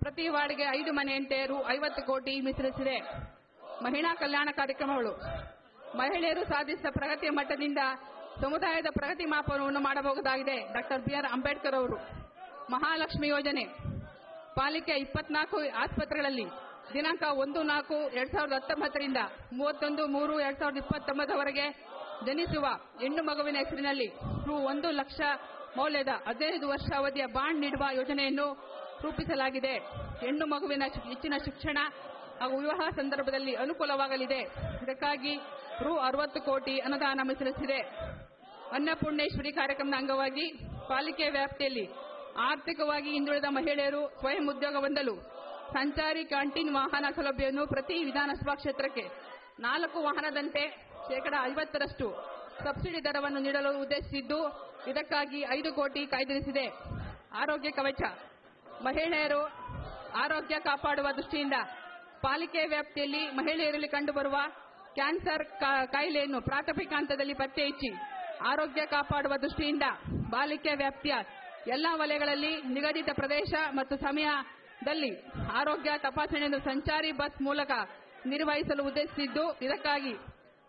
ಪ್ರತಿ ವಾರ್ಡ್ಗೆ 5 ಮನೆಯಂತೆ ರೂ. 50 ಕೋಟಿ ಮೀಸಲಿರಿಸಿದೆ. ಮಹಿಳಾ ಕಲ್ಯಾಣ ಕಾರ್ಯಕ್ರಮಗಳು. ಮಹಿಳೆಯರು ಸಾಧಿಸಿದ ಪ್ರಗತಿಯ ಮಟ್ಟದಿಂದ ಸಮುದಾಯದ ಪ್ರಗತಿ ಮಾಪನವನ್ನು ಮಾಡಬಹುದಾಗಿದೆ. ಡಾ. ಬಿ.ಆರ್. ಅಂಬೇಡ್ಕರ್ ಅವರು. ಮಹಾಲಕ್ಷ್ಮಿ ಯೋಜನೆ. ಪಾಲಿಕೆ 24 ಆಸ್ಪತ್ರೆಗಳಲ್ಲಿ ದಿನಾಂಕ 1/4/2019 ರಿಂದ 31/3/2029 ಜನಿಸುವ ಹೆಣ್ಣು ಮಗುವಿನ ಹೆಸರಿನಲ್ಲಿ ರೂ. 1 ಲಕ್ಷ ಮೌಲ್ಯದ 15 ವರ್ಷ ಅವಧಿಯ ಬಾಂಡ್ ನೀಡುವ ಯೋಜನೆಯನ್ನು ರೂಪಿಸಲಾಗಿದೆ. ಹೆಣ್ಣು ಮಗುವಿನ ಹೆಚ್ಚಿನ ಶಿಕ್ಷಣ ಹಾಗೂ ವಿವಾಹ ಸಂದರ್ಭದಲ್ಲಿ ಅನುಕೂಲವಾಗಲಿದೆ. ಇದಕ್ಕಾಗಿ ರೂ. 60 ಕೋಟಿ ಅನುದಾನ ಮೀಸಲಿರಿಸಿದೆ. ಅನ್ನಪೂರ್ಣೇಶ್ವರಿ ಕಾರ್ಯಕ್ರಮದ ಅಂಗವಾಗಿ ಪಾಲಿಕೆ ವ್ಯಾಪ್ತಿಯಲ್ಲಿ ಆರ್ಥಿಕವಾಗಿ ಹಿಂದುಳಿದ ಮಹಿಳೆಯರು ಸ್ವಯಂ ಉದ್ಯೋಗ ಹೊಂದಲು ಸಂಚಾರಿ ಕ್ಯಾಂಟೀನ್ ವಾಹನ ಸೌಲಭ್ಯವನ್ನು ಪ್ರತಿ ವಿಧಾನಸಭಾ ಕ್ಷೇತ್ರಕ್ಕೆ 4 ವಾಹನದಂತೆ 50% ಸಬ್ಸಿಡಿ ದರವನ್ನು ನೀಡಲು ಉದ್ದೇಶಿಸಿದ್ದು, ಇದಕ್ಕಾಗಿ 5 ಕೋಟಿ ಕಾಯ್ದಿರಿಸಿದೆ. ಆರೋಗ್ಯ ಕವಚ. ಮಹಿಳೆಯರು ಆರೋಗ್ಯ ಕಾಪಾಡುವ ದೃಷ್ಟಿಯಿಂದ ಪಾಲಿಕೆ ವ್ಯಾಪ್ತಿಯಲ್ಲಿ ಮಹಿಳೆಯರಲ್ಲಿ ಕಂಡುಬರುವ ಕ್ಯಾನ್ಸರ್ ಕಾಯಿಲೆಯನ್ನು ಪ್ರಾಥಮಿಕ ಹಂತದಲ್ಲಿ ಪತ್ತೆ ಹಚ್ಚಿ ಆರೋಗ್ಯ ಕಾಪಾಡುವ ದೃಷ್ಟಿಯಿಂದ ಪಾಲಿಕೆ ವ್ಯಾಪ್ತಿಯ ಎಲ್ಲಾ ವಲಯಗಳಲ್ಲಿ ನಿಗದಿತ ಪ್ರದೇಶ ಮತ್ತು ಸಮಯದಲ್ಲಿ ಆರೋಗ್ಯ ತಪಾಸಣೆಯನ್ನು ಸಂಚಾರಿ ಬಸ್ ಮೂಲಕ ನಿರ್ವಹಿಸಲು ಉದ್ದೇಶಿಸಿದ್ದು, ಇದಕ್ಕಾಗಿ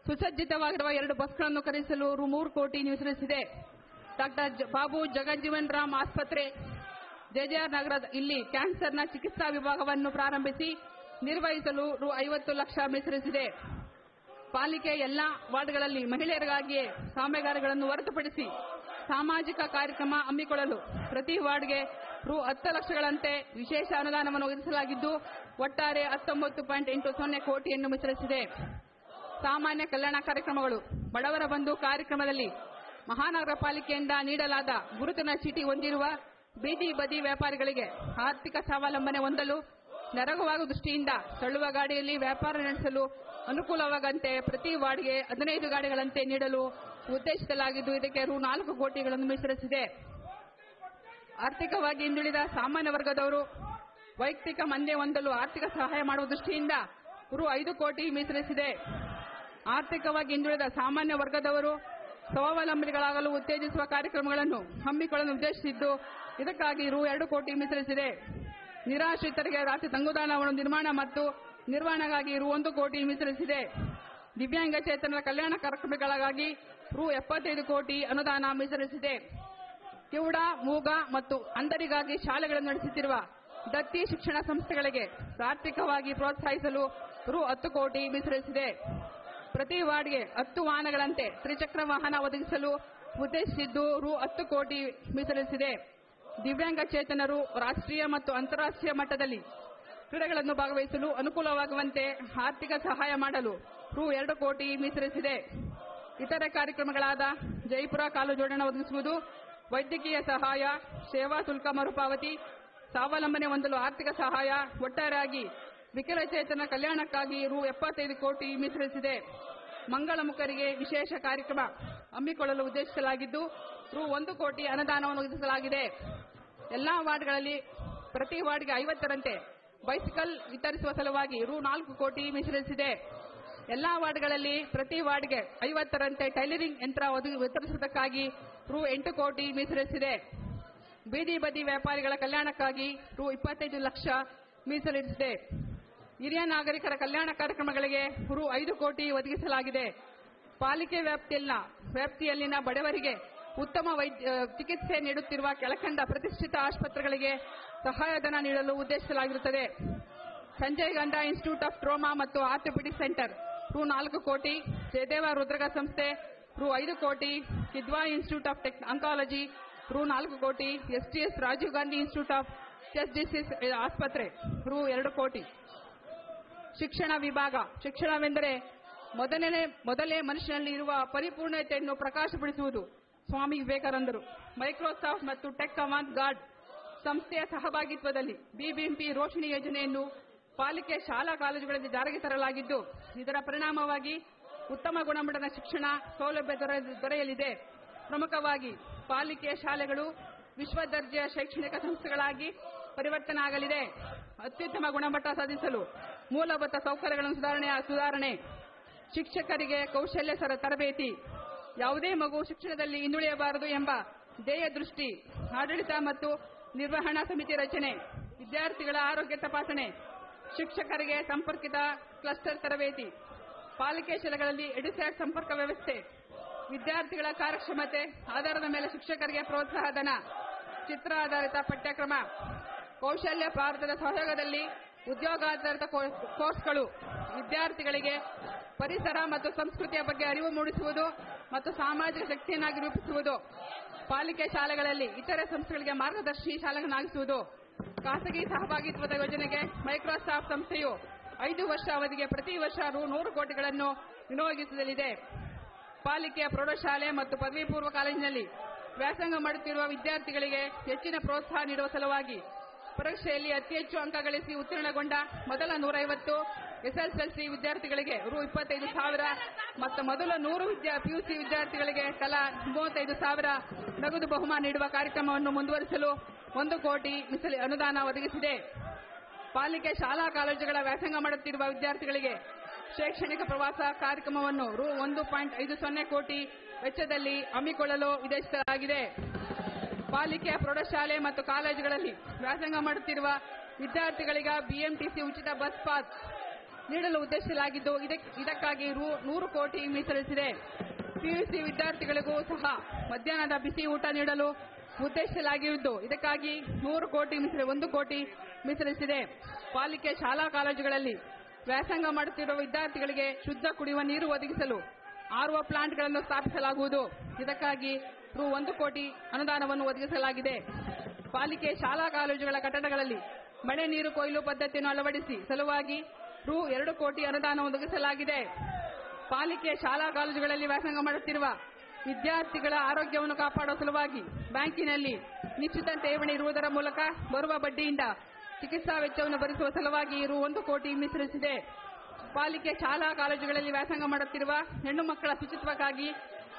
ಸುಸಜ್ಜಿತವಾಗಿರುವ 2 ಬಸ್ಗಳನ್ನು ಖರೀದಿಸಲು ರೂ. 3 ಕೋಟಿ ಮೀಸಲಿರಿಸಿದೆ. ಡಾ. ಬಾಬು ಜಗಜೀವನ್ ರಾಮ್ ಆಸ್ಪತ್ರೆ, ಜೆಜೆಆರ್ ನಗರ ಇಲ್ಲಿ ಕ್ಯಾನ್ಸರ್ನ ಚಿಕಿತ್ಸಾ ವಿಭಾಗವನ್ನು ಪ್ರಾರಂಭಿಸಿ ನಿರ್ವಹಿಸಲು ರೂ. 50 ಲಕ್ಷ ಮೀಸಲಿರಿಸಿದೆ. ಪಾಲಿಕೆ ಎಲ್ಲಾ ವಾರ್ಡ್ಗಳಲ್ಲಿ ಮಹಿಳೆಯರಿಗಾಗಿಯೇ ಕಾಮಗಾರಿಗಳನ್ನು ಹೊರತುಪಡಿಸಿ ಸಾಮಾಜಿಕ ಕಾರ್ಯಕ್ರಮ ಹಮ್ಮಿಕೊಳ್ಳಲು ಪ್ರತಿ ವಾರ್ಡ್ಗೆ ರೂ. 10 ಲಕ್ಷಗಳಂತೆ ವಿಶೇಷ ಅನುದಾನವನ್ನು ಒದಗಿಸಲಾಗಿದ್ದು, ಒಟ್ಟಾರೆ 19.80 ಕೋಟಿಯನ್ನು ಮೀಸಲಿರಿಸಿದೆ. ಸಾಮಾನ್ಯ ಕಲ್ಯಾಣ ಕಾರ್ಯಕ್ರಮಗಳು. ಬಡವರ ಬಂಧು ಕಾರ್ಯಕ್ರಮದಲ್ಲಿ ಮಹಾನಗರ ಪಾಲಿಕೆಯಿಂದ ನೀಡಲಾದ ಗುರುತಿನ ಚೀಟಿ ಹೊಂದಿರುವ ಬೀದಿ ಬದಿ ವ್ಯಾಪಾರಿಗಳಿಗೆ ಆರ್ಥಿಕ ಸ್ವಾವಲಂಬನೆ ಹೊಂದಲು ನೆರವಾಗುವ ದೃಷ್ಟಿಯಿಂದ ತಳ್ಳುವ ಗಾಡಿಯಲ್ಲಿ ವ್ಯಾಪಾರ ನಡೆಸಲು ಅನುಕೂಲವಾಗಂತೆ ಪ್ರತಿ ವಾರ್ಡ್ಗೆ 15 ಗಾಡಿಗಳಂತೆ ನೀಡಲು ಉದ್ದೇಶಿಸಲಾಗಿದ್ದು, ಇದಕ್ಕೆ ರೂ. 4 ಕೋಟಿಗಳನ್ನು ಮೀಸಲಿರಿಸಿದೆ. ಆರ್ಥಿಕವಾಗಿ ಹಿಂದುಳಿದ ಸಾಮಾನ್ಯ ವರ್ಗದವರು ವೈಯಕ್ತಿಕ ಮನೆ ಹೊಂದಲು ಆರ್ಥಿಕ ಸಹಾಯ ಮಾಡುವ ದೃಷ್ಟಿಯಿಂದ ರೂ. 5 ಕೋಟಿ ಮೀಸಲಿರಿಸಿದೆ. ಆರ್ಥಿಕವಾಗಿ ಹಿಂದುಳಿದ ಸಾಮಾನ್ಯ ವರ್ಗದವರು ಸ್ವಾವಲಂಬಿಗಳಾಗಲು ಉತ್ತೇಜಿಸುವ ಕಾರ್ಯಕ್ರಮಗಳನ್ನು ಹಮ್ಮಿಕೊಳ್ಳಲು ಉದ್ದೇಶಿಸಿದ್ದು, ಇದಕ್ಕಾಗಿ ರೂ. 2 ಕೋಟಿ ಮೀಸಲಿರಿಸಿದೆ. ನಿರಾಶ್ರಿತರಿಗೆ ರಾತ್ರಿ ತಂಗುದಾಣವನ್ನು ನಿರ್ಮಾಣ ಮತ್ತು ನಿರ್ವಹಣೆಗಾಗಿ ರೂ. 1 ಕೋಟಿ ಮೀಸಲಿರಿಸಿದೆ. ದಿವ್ಯಾಂಗಚೇತನರ ಕಲ್ಯಾಣ ಕಾರ್ಯಕ್ರಮಗಳಿಗಾಗಿ ರು 75 ಕೋಟಿ ಅನುದಾನ ಮೀಸಲಿರಿಸಿದೆ. ಕಿವುಡ, ಮೂಗ ಮತ್ತು ಅಂಧರಿಗಾಗಿ ಶಾಲೆಗಳನ್ನು ನಡೆಸುತ್ತಿರುವ ದತ್ತಿ ಶಿಕ್ಷಣ ಸಂಸ್ಥೆಗಳಿಗೆ ಆರ್ಥಿಕವಾಗಿ ಪ್ರೋತ್ಸಾಹಿಸಲು ರು 10 ಕೋಟಿ ಮೀಸಲಿರಿಸಿದೆ. ಪ್ರತಿ ವಾರ್ಡ್ಗೆ 10 ವಾಹನಗಳಂತೆ ತ್ರಿಚಕ್ರ ವಾಹನ ಒದಗಿಸಲು ಉದ್ದೇಶಿಸಿದ್ದು ರು 10 ಕೋಟಿ ಮೀಸಲಿರಿಸಿದೆ. ದಿವ್ಯಾಂಗ ಚೇತನರು ರಾಷ್ಟ್ರೀಯ ಮತ್ತು ಅಂತಾರಾಷ್ಟ್ರೀಯ ಮಟ್ಟದಲ್ಲಿ ಕ್ರೀಡೆಗಳನ್ನು ಭಾಗವಹಿಸಲು ಅನುಕೂಲವಾಗುವಂತೆ ಆರ್ಥಿಕ ಸಹಾಯ ಮಾಡಲು ರು 2 ಕೋಟಿ ಮೀಸಲಿರಿಸಿದೆ. ಇತರೆ ಕಾರ್ಯಕ್ರಮಗಳಾದ ಜೈಪುರ ಕಾಲು ಜೋಡಣೆ ಒದಗಿಸುವುದು, ವೈದ್ಯಕೀಯ ಸಹಾಯ, ಸೇವಾ ಶುಲ್ಕ ಮರುಪಾವತಿ, ಸ್ವಾವಲಂಬನೆ ಹೊಂದಲು ಆರ್ಥಿಕ ಸಹಾಯ, ಒಟ್ಟಾರೆಯಾಗಿ ವಿಕಲಚೇತನ ಕಲ್ಯಾಣಕ್ಕಾಗಿ ರು 75 ಕೋಟಿ ಮೀಸಲಿರಿಸಿದೆ. ಮಂಗಳಮುಖರಿಗೆ ವಿಶೇಷ ಕಾರ್ಯಕ್ರಮ ಹಮ್ಮಿಕೊಳ್ಳಲು ಉದ್ದೇಶಿಸಲಾಗಿದ್ದು ರು 1 ಕೋಟಿ ಅನುದಾನವನ್ನು ಒದಗಿಸಲಾಗಿದೆ. ಎಲ್ಲಾ ವಾರ್ಡ್ಗಳಲ್ಲಿ ಪ್ರತಿ ವಾರ್ಡ್ಗೆ 50ರಂತೆ ಬೈಸಿಕಲ್ ವಿತರಿಸುವ ಸಲುವಾಗಿ ರು 4 ಕೋಟಿ ಮೀಸಲಿರಿಸಿದೆ. ಎಲ್ಲಾ ವಾರ್ಡ್ಗಳಲ್ಲಿ ಪ್ರತಿ ವಾರ್ಡ್ಗೆ 50ರಂತೆ ಟೈಲರಿಂಗ್ ಯಂತ್ರ ವಿತರಿಸುವುದಕ್ಕಾಗಿ ರು 8 ಕೋಟಿ ಮೀಸಲಿರಿಸಿದೆ. ಬೀದಿ ಬದಿ ವ್ಯಾಪಾರಿಗಳ ಕಲ್ಯಾಣಕ್ಕಾಗಿ ರು 25 ಲಕ್ಷ ಮೀಸಲಿರಿಸಿದೆ. ಹಿರಿಯ ನಾಗರಿಕರ ಕಲ್ಯಾಣ ಕಾರ್ಯಕ್ರಮಗಳಿಗೆ ರು 5 ಕೋಟಿ ಒದಗಿಸಲಾಗಿದೆ. ಪಾಲಿಕೆ ವ್ಯಾಪ್ತಿಯಲ್ಲಿನ ಬಡವರಿಗೆ ಉತ್ತಮ ಚಿಕಿತ್ಸೆ ನೀಡುತ್ತಿರುವ ಕೆಳಕಂಡ ಪ್ರತಿಷ್ಠಿತ ಆಸ್ಪತ್ರೆಗಳಿಗೆ ಸಹಾಯಧನ ನೀಡಲು ಉದ್ದೇಶಿಸಲಾಗಿರುತ್ತದೆ. Sanjay Gandhi institute of trauma ಮತ್ತು ಆರ್ಥೋಪೆಡಿಕ್ ಸೆಂಟರ್ ರು 4 ಕೋಟಿ, ಜಯದೇವ ಹೃದ್ರೋಗ ಸಂಸ್ಥೆ ರು 5 ಕೋಟಿ, ಕಿದ್ವಾ ಇನ್ಸ್ಟಿಟ್ಯೂಟ್ ಆಫ್ ಆಂಕಾಲಜಿ ರು 4 ಕೋಟಿ, STS Rajiv Gandhi institute of chest diseases ಆಸ್ಪತ್ರೆ ರು 2 ಕೋಟಿ. ಶಿಕ್ಷಣ ವಿಭಾಗ. ಶಿಕ್ಷಣವೆಂದರೆ ಮೊದಲೇ ಮನುಷ್ಯನಲ್ಲಿ ಇರುವ ಪರಿಪೂರ್ಣತೆಯನ್ನು ಪ್ರಕಾಶಪಡಿಸುವುದು. ಸ್ವಾಮಿ ವಿವೇಕಾನಂದರು. ಮೈಕ್ರೋಸಾಫ್ಟ್ ಮತ್ತು ಟೆಕ್ ಅವಾಂಟ್ ಗಾರ್ಡ್ ಸಂಸ್ಥೆಯ ಸಹಭಾಗಿತ್ವದಲ್ಲಿ ಬಿಬಿಎಂಪಿ ರೋಶಿನಿ ಯೋಜನೆಯನ್ನು ಪಾಲಿಕೆ ಶಾಲಾ ಕಾಲೇಜುಗಳಲ್ಲಿ ಜಾರಿಗೆ ತರಲಾಗಿದ್ದು, ಇದರ ಪರಿಣಾಮವಾಗಿ ಉತ್ತಮ ಗುಣಮಟ್ಟದ ಶಿಕ್ಷಣ ಸೌಲಭ್ಯ ದೊರೆಯಲಿದೆ. ಪ್ರಮುಖವಾಗಿ ಪಾಲಿಕೆಯ ಶಾಲೆಗಳು ವಿಶ್ವ ದರ್ಜೆಯ ಶೈಕ್ಷಣಿಕ ಸಂಸ್ಥೆಗಳಾಗಿ ಪರಿವರ್ತನೆ ಆಗಲಿದೆ. ಅತ್ಯುತ್ತಮ ಗುಣಮಟ್ಟ ಸಾಧಿಸಲು ಮೂಲಭೂತ ಸೌಕರ್ಯಗಳನ್ನು ಸುಧಾರಣೆ, ಶಿಕ್ಷಕರಿಗೆ ಕೌಶಲ್ಯ ತರಬೇತಿ, ಯಾವುದೇ ಮಗು ಶಿಕ್ಷಣದಲ್ಲಿ ಹಿಂದುಳಿಯಬಾರದು ಎಂಬ ಧ್ಯೇಯ ದೃಷ್ಟಿ, ಆಡಳಿತ ಮತ್ತು ನಿರ್ವಹಣಾ ಸಮಿತಿ ರಚನೆ, ವಿದ್ಯಾರ್ಥಿಗಳ ಆರೋಗ್ಯ ತಪಾಸಣೆ, ಶಿಕ್ಷಕರಿಗೆ ಸಂಪರ್ಕಿತ ಕ್ಲಸ್ಟರ್ ತರಬೇತಿ, ಪಾಲಿಕೆ ಶಾಲೆಗಳಲ್ಲಿ ಎಡಿಸ್ಯಾಟ್ ಸಂಪರ್ಕ ವ್ಯವಸ್ಥೆ, ವಿದ್ಯಾರ್ಥಿಗಳ ಕಾರ್ಯಕ್ಷಮತೆ ಆಧಾರದ ಮೇಲೆ ಶಿಕ್ಷಕರಿಗೆ ಪ್ರೋತ್ಸಾಹ ಧನ, ಚಿತ್ರ ಆಧಾರಿತ ಪಠ್ಯಕ್ರಮ, ಕೌಶಲ್ಯ ಭಾರತದ ಸಹಯೋಗದಲ್ಲಿ ಉದ್ಯೋಗಾಧಾರಿತ ಕೋರ್ಸ್ಗಳು, ವಿದ್ಯಾರ್ಥಿಗಳಿಗೆ ಪರಿಸರ ಮತ್ತು ಸಂಸ್ಕೃತಿಯ ಬಗ್ಗೆ ಅರಿವು ಮೂಡಿಸುವುದು ಮತ್ತು ಸಾಮಾಜಿಕ ಶಕ್ತಿಯನ್ನಾಗಿ ರೂಪಿಸುವುದು, ಪಾಲಿಕೆ ಶಾಲೆಗಳಲ್ಲಿ ಇತರೆ ಸಂಸ್ಥೆಗಳಿಗೆ ಮಾರ್ಗದರ್ಶಿ ಶಾಲೆಗಳನ್ನಾಗಿಸುವುದು. ಖಾಸಗಿ ಸಹಭಾಗಿತ್ವದ ಯೋಜನೆಗೆ ಮೈಕ್ರೋಸಾಫ್ಟ್ ಸಂಸ್ಥೆಯು 5 ವರ್ಷ ಅವಧಿಗೆ ಪ್ರತಿ ವರ್ಷ ರು 100 ಕೋಟಿಗಳನ್ನು ವಿನಿಯೋಗಿಸಲಿದೆ. ಪಾಲಿಕೆಯ ಪ್ರೌಢಶಾಲೆ ಮತ್ತು ಪದವಿ ಪೂರ್ವ ಕಾಲೇಜಿನಲ್ಲಿ ವ್ಯಾಸಂಗ ಮಾಡುತ್ತಿರುವ ವಿದ್ಯಾರ್ಥಿಗಳಿಗೆ ಹೆಚ್ಚಿನ ಪ್ರೋತ್ಸಾಹ ನೀಡುವ ಸಲುವಾಗಿ ಪರೀಕ್ಷೆಯಲ್ಲಿ ಅತಿ ಹೆಚ್ಚು ಅಂಕ ಗಳಿಸಿ ಉತ್ತೀರ್ಣಗೊಂಡ ಮೊದಲ 150 ಎಸ್ಎಸ್ಎಲ್ಸಿ ವಿದ್ಯಾರ್ಥಿಗಳಿಗೆ ರು 25,000 ಮತ್ತು ಮೊದಲ 100 ಪಿಯುಸಿ ವಿದ್ಯಾರ್ಥಿಗಳಿಗೆ ತಲಾ 35,000 ನಗದು ಬಹುಮಾನ ನೀಡುವ ಕಾರ್ಯಕ್ರಮವನ್ನು ಮುಂದುವರಿಸಲು 1 ಕೋಟಿ ಮೀಸಲು ಅನುದಾನ ಒದಗಿಸಿದೆ. ಪಾಲಿಕೆ ಶಾಲಾ ಕಾಲೇಜುಗಳ ವ್ಯಾಸಂಗ ಮಾಡುತ್ತಿರುವ ವಿದ್ಯಾರ್ಥಿಗಳಿಗೆ ಶೈಕ್ಷಣಿಕ ಪ್ರವಾಸ ಕಾರ್ಯಕ್ರಮವನ್ನು ರು 1.50 ಕೋಟಿ ವೆಚ್ಚದಲ್ಲಿ ಹಮ್ಮಿಕೊಳ್ಳಲು ಉದ್ದೇಶಿಸಲಾಗಿದೆ. ಪಾಲಿಕೆಯ ಪ್ರೌಢಶಾಲೆ ಮತ್ತು ಕಾಲೇಜುಗಳಲ್ಲಿ ವ್ಯಾಸಂಗ ಮಾಡುತ್ತಿರುವ ವಿದ್ಯಾರ್ಥಿಗಳಿಗೆ ಬಿಎಂಟಿಸಿ ಉಚಿತ ಬಸ್ ಪಾಸ್ ನೀಡಲು ಉದ್ದೇಶಿಸಲಾಗಿದ್ದು, ಇದಕ್ಕಾಗಿ ರು 100 ಕೋಟಿ ಮೀಸಲಿರಿಸಿದೆ. ಪಿಯುಸಿ ವಿದ್ಯಾರ್ಥಿಗಳಿಗೂ ಸಹ ಮಧ್ಯಾಹ್ನದ ಬಿಸಿ ಊಟ ನೀಡಲು ಉದ್ದೇಶಿಸಲಾಗಿದ್ದು, ಇದಕ್ಕಾಗಿ 1 ಕೋಟಿ ಮೀಸಲಿರಿಸಿದೆ. ಪಾಲಿಕೆ ಶಾಲಾ ಕಾಲೇಜುಗಳಲ್ಲಿ ವ್ಯಾಸಂಗ ಮಾಡುತ್ತಿರುವ ವಿದ್ಯಾರ್ಥಿಗಳಿಗೆ ಶುದ್ಧ ಕುಡಿಯುವ ನೀರು ಒದಗಿಸಲು ಆರ್ಒ ಪ್ಲಾಂಟ್ಗಳನ್ನು ಸ್ಥಾಪಿಸಲಾಗುವುದು. ಇದಕ್ಕಾಗಿ ರು 1 ಕೋಟಿ ಅನುದಾನವನ್ನು ಒದಗಿಸಲಾಗಿದೆ. ಪಾಲಿಕೆ ಶಾಲಾ ಕಾಲೇಜುಗಳ ಕಟ್ಟಡಗಳಲ್ಲಿ ಮಳೆ ನೀರು ಕೊಯ್ಲು ಪದ್ಧತಿಯನ್ನು ಅಳವಡಿಸಿ ಸಲುವಾಗಿ ರು 2 ಕೋಟಿ ಅನುದಾನ ಒದಗಿಸಲಾಗಿದೆ. ಪಾಲಿಕೆ ಶಾಲಾ ಕಾಲೇಜುಗಳಲ್ಲಿ ವ್ಯಾಸಂಗ ಮಾಡುತ್ತಿರುವ ವಿದ್ಯಾರ್ಥಿಗಳ ಆರೋಗ್ಯವನ್ನು ಕಾಪಾಡುವ ಸಲುವಾಗಿ ಬ್ಯಾಂಕಿನಲ್ಲಿ ನಿಶ್ಚಿತ ಠೇವಣಿ ಇರುವುದರ ಮೂಲಕ ಬರುವ ಬಡ್ಡಿಯಿಂದ ಚಿಕಿತ್ಸಾ ವೆಚ್ಚವನ್ನು ಭರಿಸುವ ಸಲುವಾಗಿ ರು 1 ಕೋಟಿ ಮೀಸಲಿರಿಸಿದೆ. ಪಾಲಿಕೆ ಶಾಲಾ ಕಾಲೇಜುಗಳಲ್ಲಿ ವ್ಯಾಸಂಗ ಮಾಡುತ್ತಿರುವ ಹೆಣ್ಣು ಮಕ್ಕಳ ಶುಚಿತ್ವಕ್ಕಾಗಿ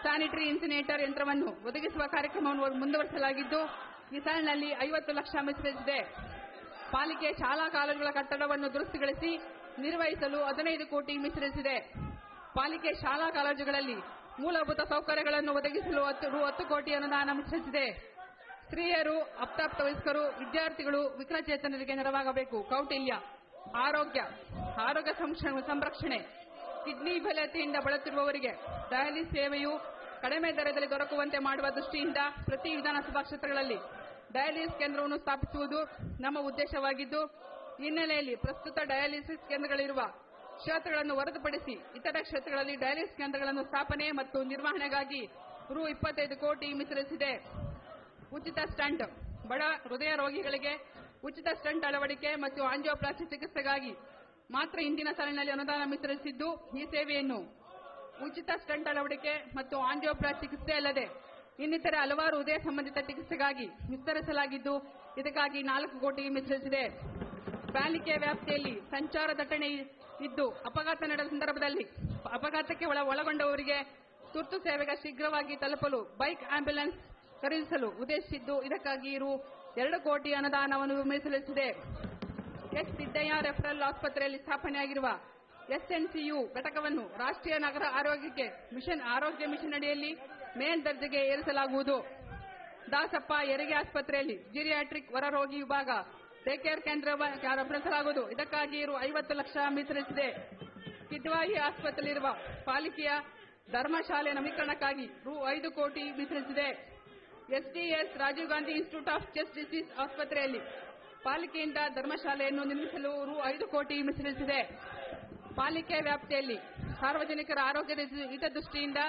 ಸ್ಯಾನಿಟರಿ ಇನ್ಸಿನೇಟರ್ ಯಂತ್ರವನ್ನು ಒದಗಿಸುವ ಕಾರ್ಯಕ್ರಮವನ್ನು ಮುಂದುವರಿಸಲಾಗಿದ್ದು, ಈ ಸಾಲಿನಲ್ಲಿ 50 ಲಕ್ಷ ಮೀಸಲಿರಿಸಿದೆ. ಪಾಲಿಕೆ ಶಾಲಾ ಕಾಲೇಜುಗಳ ಕಟ್ಟಡವನ್ನು ದುರಸ್ತಿಗೊಳಿಸಿ ನಿರ್ವಹಿಸಲು 15 ಕೋಟಿ ಮೀಸಲಿರಿಸಿದೆ. ಪಾಲಿಕೆ ಶಾಲಾ ಕಾಲೇಜುಗಳಲ್ಲಿ ಮೂಲಭೂತ ಸೌಕರ್ಯಗಳನ್ನು ಒದಗಿಸಲು ರು 10 ಕೋಟಿ ಅನುದಾನ ಮೀಸಲಿರಿಸಿದೆ. ಸ್ತ್ರೀಯರು, ಅಪ್ರಾಪ್ತ ವಯಸ್ಕರು, ವಿದ್ಯಾರ್ಥಿಗಳು, ವಿಕಲಚೇತನರಿಗೆ ನೆರವಾಗಬೇಕು. ಕೌಟಿಲ್ಯ, ಆರೋಗ್ಯ ಸಂರಕ್ಷಣೆ, ಕಿಡ್ನಿ ವಿಫಲತೆಯಿಂದ ಬಳಲುತ್ತಿರುವವರಿಗೆ ಡಯಾಲಿಸಿಸ್ ಸೇವೆಯು ಕಡಿಮೆ ದರದಲ್ಲಿ ದೊರಕುವಂತೆ ಮಾಡುವ ದೃಷ್ಟಿಯಿಂದ ಪ್ರತಿ ವಿಧಾನಸಭಾ ಕ್ಷೇತ್ರಗಳಲ್ಲಿ ಡಯಾಲಿಸಿಸ್ ಕೇಂದ್ರವನ್ನು ಸ್ಥಾಪಿಸುವುದು ನಮ್ಮ ಉದ್ದೇಶವಾಗಿದ್ದು, ಈ ಹಿನ್ನೆಲೆಯಲ್ಲಿ ಪ್ರಸ್ತುತ ಡಯಾಲಿಸಿಸ್ ಕೇಂದ್ರಗಳಿರುವ ಕ್ಷೇತ್ರಗಳನ್ನು ಹೊರತುಪಡಿಸಿ ಇತರ ಕ್ಷೇತ್ರಗಳಲ್ಲಿ ಡಯಾಲಿಸಿಸ್ ಕೇಂದ್ರಗಳನ್ನು ಸ್ಥಾಪನೆ ಮತ್ತು ನಿರ್ವಹಣೆಗಾಗಿ ರು 25 ಕೋಟಿ ಮೀಸಲಿರಿಸಿದೆ. ಉಚಿತ ಸ್ಟಂಟ್, ಬಡ ಹೃದಯ ರೋಗಿಗಳಿಗೆ ಉಚಿತ ಸ್ಟಂಟ್ ಅಳವಡಿಕೆ ಮತ್ತು ಆಂಜಿಯೋಪ್ಲಾಸ್ಟಿ ಚಿಕಿತ್ಸೆಗಾಗಿ ಮಾತ್ರ ಇಂದಿನ ಸಾಲಿನಲ್ಲಿ ಅನುದಾನ ಮೀಸಲಿರಿಸಿದ್ದು, ಈ ಸೇವೆಯನ್ನು ಉಚಿತ ಸ್ಟಂಟ್ ಅಳವಡಿಕೆ ಮತ್ತು ಆಂಜಿಯೋಪ್ಲಾಸ್ಟಿ ಚಿಕಿತ್ಸೆ ಅಲ್ಲದೆ ಇನ್ನಿತರೆ ಹಲವಾರು ಹೃದಯ ಸಂಬಂಧಿತ ಚಿಕಿತ್ಸೆಗಾಗಿ ವಿಸ್ತರಿಸಲಾಗಿದ್ದು, ಇದಕ್ಕಾಗಿ 4 ಕೋಟಿ ಮೀಸಲಿರಿಸಿದೆ. ಪಾಲಿಕೆಯ ವ್ಯಾಪ್ತಿಯಲ್ಲಿ ಸಂಚಾರ ದಟ್ಟಣೆ ಇದ್ದು ಅಪಘಾತ ನಡೆದ ಸಂದರ್ಭದಲ್ಲಿ ಅಪಘಾತಕ್ಕೆ ಒಳಗೊಂಡವರಿಗೆ ತುರ್ತು ಸೇವೆಗೆ ಶೀಘ್ರವಾಗಿ ತಲುಪಲು ಬೈಕ್ ಆಂಬ್ಯುಲೆನ್ಸ್ ಖರೀದಿಸಲು ಉದ್ದೇಶಿಸಿದ್ದು, ಇದಕ್ಕಾಗಿ ರು 2 ಕೋಟಿ ಅನುದಾನವನ್ನು ಮೀಸಲಿರಿಸಿದೆ. ಎಸ್ ಸಿದ್ದಯ್ಯ ರೆಫರಲ್ ಆಸ್ಪತ್ರೆಯಲ್ಲಿ ಸ್ಥಾಪನೆಯಾಗಿರುವ ಎಸ್ಎನ್ಸಿಯು ಘಟಕವನ್ನು ರಾಷ್ಟ್ರೀಯ ನಗರ ಆರೋಗ್ಯ ಮಿಷನ್ ಅಡಿಯಲ್ಲಿ ಮೇಲ್ದರ್ಜೆಗೆ ಏರಿಸಲಾಗುವುದು. ದಾಸಪ್ಪ ಹೆರಿಗೆ ಆಸ್ಪತ್ರೆಯಲ್ಲಿ ಜಿರಿಯಾಟ್ರಿಕ್ ಹೊರರೋಗಿ ವಿಭಾಗ ಡೇಕೇರ್ ಕೇಂದ್ರ ಆರಂಭಿಸಲಾಗುವುದು. ಇದಕ್ಕಾಗಿ ರು 50 ಲಕ್ಷ ಮೀಸಲಿರಿಸಿದೆ. ಕಿದ್ವಾಯಿ ಆಸ್ಪತ್ರೆಯಲ್ಲಿರುವ ಪಾಲಿಕೆಯ ಧರ್ಮಶಾಲೆ ನವೀಕರಣಕ್ಕಾಗಿ ರು 5 ಕೋಟಿ ಮೀಸಲಿರಿಸಿದೆ. SDS Rajiv Gandhi institute of chest disease ಆಸ್ಪತ್ರೆಯಲ್ಲಿ ಪಾಲಿಕೆಯಿಂದ ಧರ್ಮಶಾಲೆಯನ್ನು ನಿರ್ಮಿಸಲು ರು 5 ಕೋಟಿ ಮೀಸಲಿರಿಸಿದೆ. ಪಾಲಿಕೆ ವ್ಯಾಪ್ತಿಯಲ್ಲಿ ಸಾರ್ವಜನಿಕರ ಆರೋಗ್ಯದ ಹಿತದೃಷ್ಟಿಯಿಂದ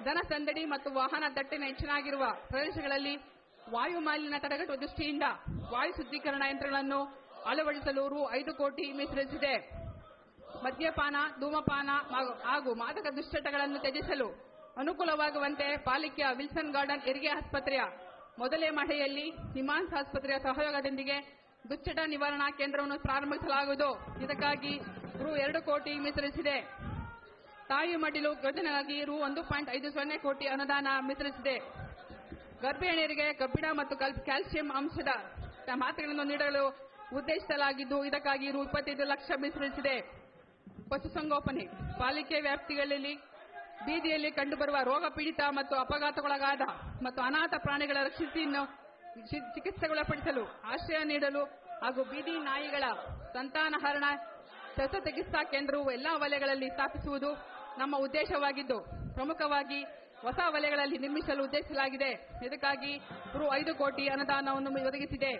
ಜನಸಂದಣಿ ಮತ್ತು ವಾಹನ ದಟ್ಟಣೆ ಹೆಚ್ಚಾಗಿರುವ ಪ್ರದೇಶಗಳಲ್ಲಿ ವಾಯು ಮಾಲಿನ್ಯ ತಡೆಗಟ್ಟುವ ದೃಷ್ಟಿಯಿಂದ ವಾಯು ಶುದ್ಧೀಕರಣ ಯಂತ್ರಗಳನ್ನು ಅಳವಡಿಸಲು ರು 5 ಕೋಟಿ ಮೀಸಲಿರಿಸಿದೆ. ಮದ್ಯಪಾನ, ಧೂಮಪಾನ ಹಾಗೂ ಮಾದಕ ದುಶ್ಚಟಗಳನ್ನು ತ್ಯಜಿಸಲು ಅನುಕೂಲವಾಗುವಂತೆ ಪಾಲಿಕೆಯ ವಿಲ್ಸನ್ ಗಾರ್ಡನ್ ಹೆರಿಗೆ ಆಸ್ಪತ್ರೆಯ ಮೊದಲೇ ಮಹಡಿಯಲ್ಲಿ ನಿಮಾನ್ಸ್ ಆಸ್ಪತ್ರೆಯ ಸಹಯೋಗದೊಂದಿಗೆ ದುಶ್ಚಟ ನಿವಾರಣಾ ಕೇಂದ್ರವನ್ನು ಪ್ರಾರಂಭಿಸಲಾಗುವುದು. ಇದಕ್ಕಾಗಿ ರು 2 ಕೋಟಿ ಮೀಸಲಿರಿಸಿದೆ. ತಾಯಿ ಮಡಿಲು ಯೋಜನೆಗಾಗಿ ರು 1.50 ಕೋಟಿ ಅನುದಾನ ಮೀಸಲಿರಿಸಿದೆ. ಗರ್ಭಿಣಿಯರಿಗೆ ಕಬ್ಬಿಣ ಮತ್ತು ಕ್ಯಾಲ್ಸಿಯಂ ಅಂಶದ ಮಾತ್ರೆಗಳನ್ನು ನೀಡಲು ಉದ್ದೇಶಿಸಲಾಗಿದ್ದು, ಇದಕ್ಕಾಗಿ ರು 25 ಲಕ್ಷ ಮೀಸಲಿರಿಸಿದೆ. ಪಶುಸಂಗೋಪನೆ, ಪಾಲಿಕೆ ವ್ಯಾಪ್ತಿಗಳಲ್ಲಿ ಬೀದಿಯಲ್ಲಿ ಕಂಡುಬರುವ ರೋಗ ಪೀಡಿತ ಮತ್ತು ಅಪಘಾತಕ್ಕೊಳಗಾದ ಮತ್ತು ಅನಾಥ ಪ್ರಾಣಿಗಳ ಚಿಕಿತ್ಸೆಗೊಳಪಡಿಸಲು ಆಶ್ರಯ ನೀಡಲು ಹಾಗೂ ಬೀದಿ ನಾಯಿಗಳ ಸಂತಾನಹರಣ ಶಸ್ತ್ರಚಿಕಿತ್ಸಾ ಕೇಂದ್ರವು ಎಲ್ಲಾ ವಲಯಗಳಲ್ಲಿ ಸ್ಥಾಪಿಸುವುದು ನಮ್ಮ ಉದ್ದೇಶವಾಗಿದ್ದು, ಪ್ರಮುಖವಾಗಿ ಹೊಸ ವಲಯಗಳಲ್ಲಿ ನಿರ್ಮಿಸಲು ಉದ್ದೇಶಿಸಲಾಗಿದೆ. ಇದಕ್ಕಾಗಿ ರು 5 ಕೋಟಿ ಅನುದಾನವನ್ನು ಒದಗಿಸಿದೆ.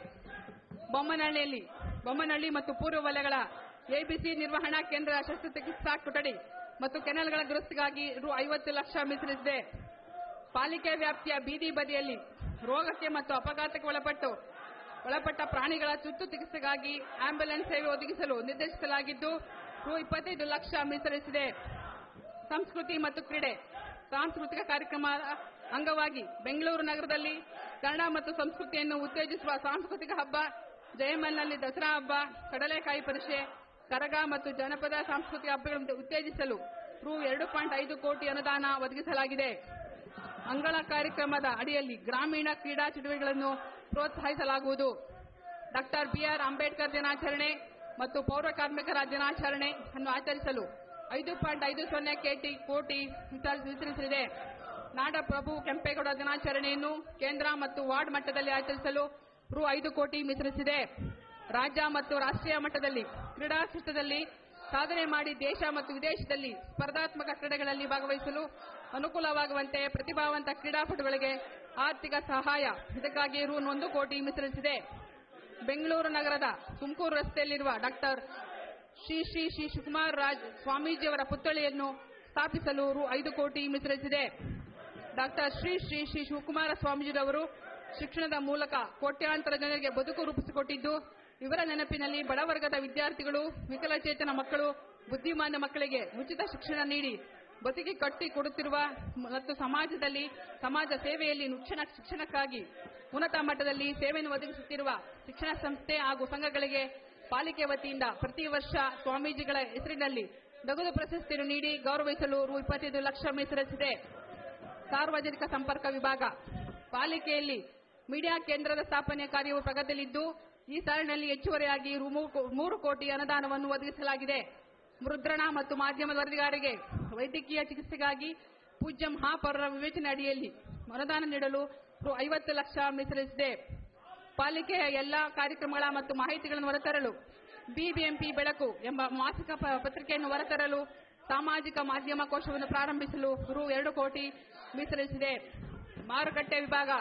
ಬೊಮ್ಮನಹಳ್ಳಿ ಮತ್ತು ಪೂರ್ವ ವಲಯಗಳ ಎಬಿಸಿ ನಿರ್ವಹಣಾ ಕೇಂದ್ರ ಶಸ್ತ್ರಚಿಕಿತ್ಸಾ ಕೊಠಡಿ ಮತ್ತು ಕೆನಲ್ಗಳ ದುರಸ್ತಿಗಾಗಿ ರು 50 ಲಕ್ಷ ಮೀಸಲಿರಿಸಿದೆ. ಪಾಲಿಕೆ ವ್ಯಾಪ್ತಿಯ ಬೀದಿ ಬದಿಯಲ್ಲಿ ರೋಗಕ್ಕೆ ಮತ್ತು ಅಪಘಾತಕ್ಕೆ ಒಳಪಟ್ಟ ಪ್ರಾಣಿಗಳ ತುರ್ತು ಚಿಕಿತ್ಸೆಗಾಗಿ ಆಂಬ್ಯುಲೆನ್ಸ್ ಸೇವೆ ಒದಗಿಸಲು ನಿರ್ದೇಶಿಸಲಾಗಿದ್ದು, ರು 25 ಲಕ್ಷ ಮೀಸಲಿರಿಸಿದೆ. ಸಂಸ್ಕೃತಿ ಮತ್ತು ಕ್ರೀಡೆ, ಸಾಂಸ್ಕೃತಿಕ ಕಾರ್ಯಕ್ರಮದ ಅಂಗವಾಗಿ ಬೆಂಗಳೂರು ನಗರದಲ್ಲಿ ಕನ್ನಡ ಮತ್ತು ಸಂಸ್ಕೃತಿಯನ್ನು ಉತ್ತೇಜಿಸುವ ಸಾಂಸ್ಕೃತಿಕ ಹಬ್ಬ ಜಯಮಲ್ನಲ್ಲಿ ದಸರಾ ಹಬ್ಬ, ಕಡಲೆಕಾಯಿ ಪರಿಷೆ, ಕರಗ ಮತ್ತು ಜನಪದ ಸಾಂಸ್ಕೃತಿಕ ಹಬ್ಬಗಳನ್ನು ಉತ್ತೇಜಿಸಲು ರು 2.5 ಕೋಟಿ ಅನುದಾನ ಒದಗಿಸಲಾಗಿದೆ. ಅಂಗಳ ಕಾರ್ಯಕ್ರಮದ ಅಡಿಯಲ್ಲಿ ಗ್ರಾಮೀಣ ಕ್ರೀಡಾ ಚಟುವಟಿಕೆಗಳನ್ನು ಪ್ರೋತ್ಸಾಹಿಸಲಾಗುವುದು. ಡಾ ಬಿಆರ್ ಅಂಬೇಡ್ಕರ್ ದಿನಾಚರಣೆ ಮತ್ತು ಪೌರ ಕಾರ್ಮಿಕರ ದಿನಾಚರಣೆ ಅನ್ನು ಆಚರಿಸಲು 5.50 ಕೋಟಿ ಮೀಸಲಿರಿಸಿದೆ. ನಾಡಪ್ರಭು ಕೆಂಪೇಗೌಡ ದಿನಾಚರಣೆಯನ್ನು ಕೇಂದ್ರ ಮತ್ತು ವಾರ್ಡ್ ಮಟ್ಟದಲ್ಲಿ ಆಚರಿಸಲು ರು 5 ಕೋಟಿ ಮೀಸಲಿರಿಸಿದೆ. ರಾಜ್ಯ ಮತ್ತು ರಾಷ್ಟ್ರೀಯ ಮಟ್ಟದಲ್ಲಿ ಕ್ರೀಡಾ ಕ್ಷೇತ್ರದಲ್ಲಿ ಸಾಧನೆ ಮಾಡಿ ದೇಶ ಮತ್ತು ವಿದೇಶದಲ್ಲಿ ಸ್ಪರ್ಧಾತ್ಮಕ ಕ್ರೀಡೆಗಳಲ್ಲಿ ಭಾಗವಹಿಸಲು ಅನುಕೂಲವಾಗುವಂತೆ ಪ್ರತಿಭಾವಂತ ಕ್ರೀಡಾಪಟುಗಳಿಗೆ ಆರ್ಥಿಕ ಸಹಾಯ, ಇದಕ್ಕಾಗಿ ರು 1 ಕೋಟಿ ಮೀಸಲಿರಿಸಿದೆ. ಬೆಂಗಳೂರು ನಗರದ ತುಮಕೂರು ರಸ್ತೆಯಲ್ಲಿರುವ ಡಾ ಶ್ರೀ ಶಿವಕುಮಾರ ರಾಜ್ ಸ್ವಾಮೀಜಿಯವರ ಪುತ್ಥಳಿಯನ್ನು ಸ್ಥಾಪಿಸಲು ರು 5 ಕೋಟಿ ಮೀಸಲಿರಿಸಿದೆ. ಡಾ ಶ್ರೀ ಶಿವಕುಮಾರ ಸ್ವಾಮೀಜಿರವರು ಶಿಕ್ಷಣದ ಮೂಲಕ ಕೋಟ್ಯಾಂತರ ಜನರಿಗೆ ಬದುಕು ರೂಪಿಸಿಕೊಟ್ಟಿದ್ದು, ಇವರ ನೆನಪಿನಲ್ಲಿ ಬಡವರ್ಗದ ವಿದ್ಯಾರ್ಥಿಗಳು, ವಿಕಲಚೇತನ ಮಕ್ಕಳು, ಬುದ್ಧಿಮಾಂದ್ಯ ಮಕ್ಕಳಿಗೆ ಉಚಿತ ಶಿಕ್ಷಣ ನೀಡಿ ಬದುಕಿ ಕಟ್ಟಿ ಕೊಡುತ್ತಿರುವ ಮತ್ತು ಸಮಾಜ ಸೇವೆಯಲ್ಲಿ ಶಿಕ್ಷಣಕ್ಕಾಗಿ ಉನ್ನತ ಮಟ್ಟದಲ್ಲಿ ಸೇವೆಯನ್ನು ಒದಗಿಸುತ್ತಿರುವ ಶಿಕ್ಷಣ ಸಂಸ್ಥೆ ಹಾಗೂ ಸಂಘಗಳಿಗೆ ಪಾಲಿಕೆ ವತಿಯಿಂದ ಪ್ರತಿ ವರ್ಷ ಸ್ವಾಮೀಜಿಗಳ ಹೆಸರಿನಲ್ಲಿ ನಗದು ಪ್ರಶಸ್ತಿಯನ್ನು ನೀಡಿ ಗೌರವಿಸಲು ರು 25 ಲಕ್ಷ ಮೀಸಲಿರಿಸಿದೆ. ಸಾರ್ವಜನಿಕ ಸಂಪರ್ಕ ವಿಭಾಗ, ಪಾಲಿಕೆಯಲ್ಲಿ ಮೀಡಿಯಾ ಕೇಂದ್ರದ ಸ್ಥಾಪನೆ ಕಾರ್ಯವು ಪ್ರಗತಿಯಲ್ಲಿದ್ದು, ಈ ಸಾಲಿನಲ್ಲಿ ಹೆಚ್ಚುವರಿಯಾಗಿ ರು 3 ಕೋಟಿ ಅನುದಾನವನ್ನು ಒದಗಿಸಲಾಗಿದೆ. ಮುದ್ರಣ ಮತ್ತು ಮಾಧ್ಯಮದ ವರದಿಗಾರರಿಗೆ ವೈದ್ಯಕೀಯ ಚಿಕಿತ್ಸೆಗಾಗಿ ಪೂಜ್ಯ ಮಹಾಪೌರರ ವಿವೇಚನೆ ಅಡಿಯಲ್ಲಿ ಅನುದಾನ ನೀಡಲು ರು 50 ಲಕ್ಷ ಮೀಸಲಿರಿಸಿದೆ. ಪಾಲಿಕೆಯ ಎಲ್ಲಾ ಕಾರ್ಯಕ್ರಮಗಳ ಮತ್ತು ಮಾಹಿತಿಗಳನ್ನು ಹೊರತರಲು ಬಿಬಿಎಂಪಿ ಬೆಳಕು ಎಂಬ ಮಾಸಿಕ ಪತ್ರಿಕೆಯನ್ನು ಹೊರತರಲು ಸಾಮಾಜಿಕ ಮಾಧ್ಯಮ ಕೋಶವನ್ನು ಪ್ರಾರಂಭಿಸಲು ರು 2 ಕೋಟಿ ಮೀಸಲಿರಿಸಿದೆ. ಮಾರುಕಟ್ಟೆ ವಿಭಾಗ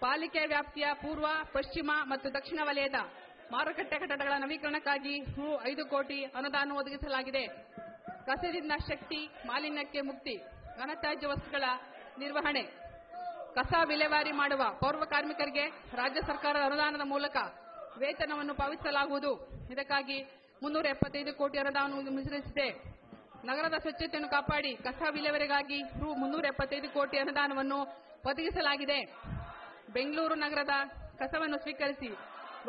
ಪಾಲಿಕೆ ವ್ಯಾಪ್ತಿಯ ಪೂರ್ವ, ಪಶ್ಚಿಮ ಮತ್ತು ದಕ್ಷಿಣ ವಲಯದ ಮಾರುಕಟ್ಟೆ ಕಟ್ಟಡಗಳ ನವೀಕರಣಕ್ಕಾಗಿ ರು 5 ಕೋಟಿ ಅನುದಾನ ಒದಗಿಸಲಾಗಿದೆ. ಕಸದಿಂದ ಶಕ್ತಿ, ಮಾಲಿನ್ಯಕ್ಕೆ ಮುಕ್ತಿ, ಘನತ್ಯಾಜ್ಯ ವಸ್ತುಗಳ ನಿರ್ವಹಣೆ, ಕಸ ವಿಲೇವಾರಿ ಮಾಡುವ ಪೌರ ಕಾರ್ಮಿಕರಿಗೆ ರಾಜ್ಯ ಸರ್ಕಾರದ ಅನುದಾನದ ಮೂಲಕ ವೇತನವನ್ನು ಪಾವತಿಸಲಾಗುವುದು. ಇದಕ್ಕಾಗಿ 375 ಕೋಟಿ ಅನುದಾನವನ್ನು ಮೀಸಲಿರಿಸಿದೆ. ನಗರದ ಸ್ವಚ್ಛತೆಯನ್ನು ಕಾಪಾಡಿ ಕಸ ವಿಲೇವಾರಿಗಾಗಿ ರು 375 ಕೋಟಿ ಅನುದಾನವನ್ನು ಒದಗಿಸಲಾಗಿದೆ. ಬೆಂಗಳೂರು ನಗರದ ಕಸವನ್ನು ಸ್ವೀಕರಿಸಿ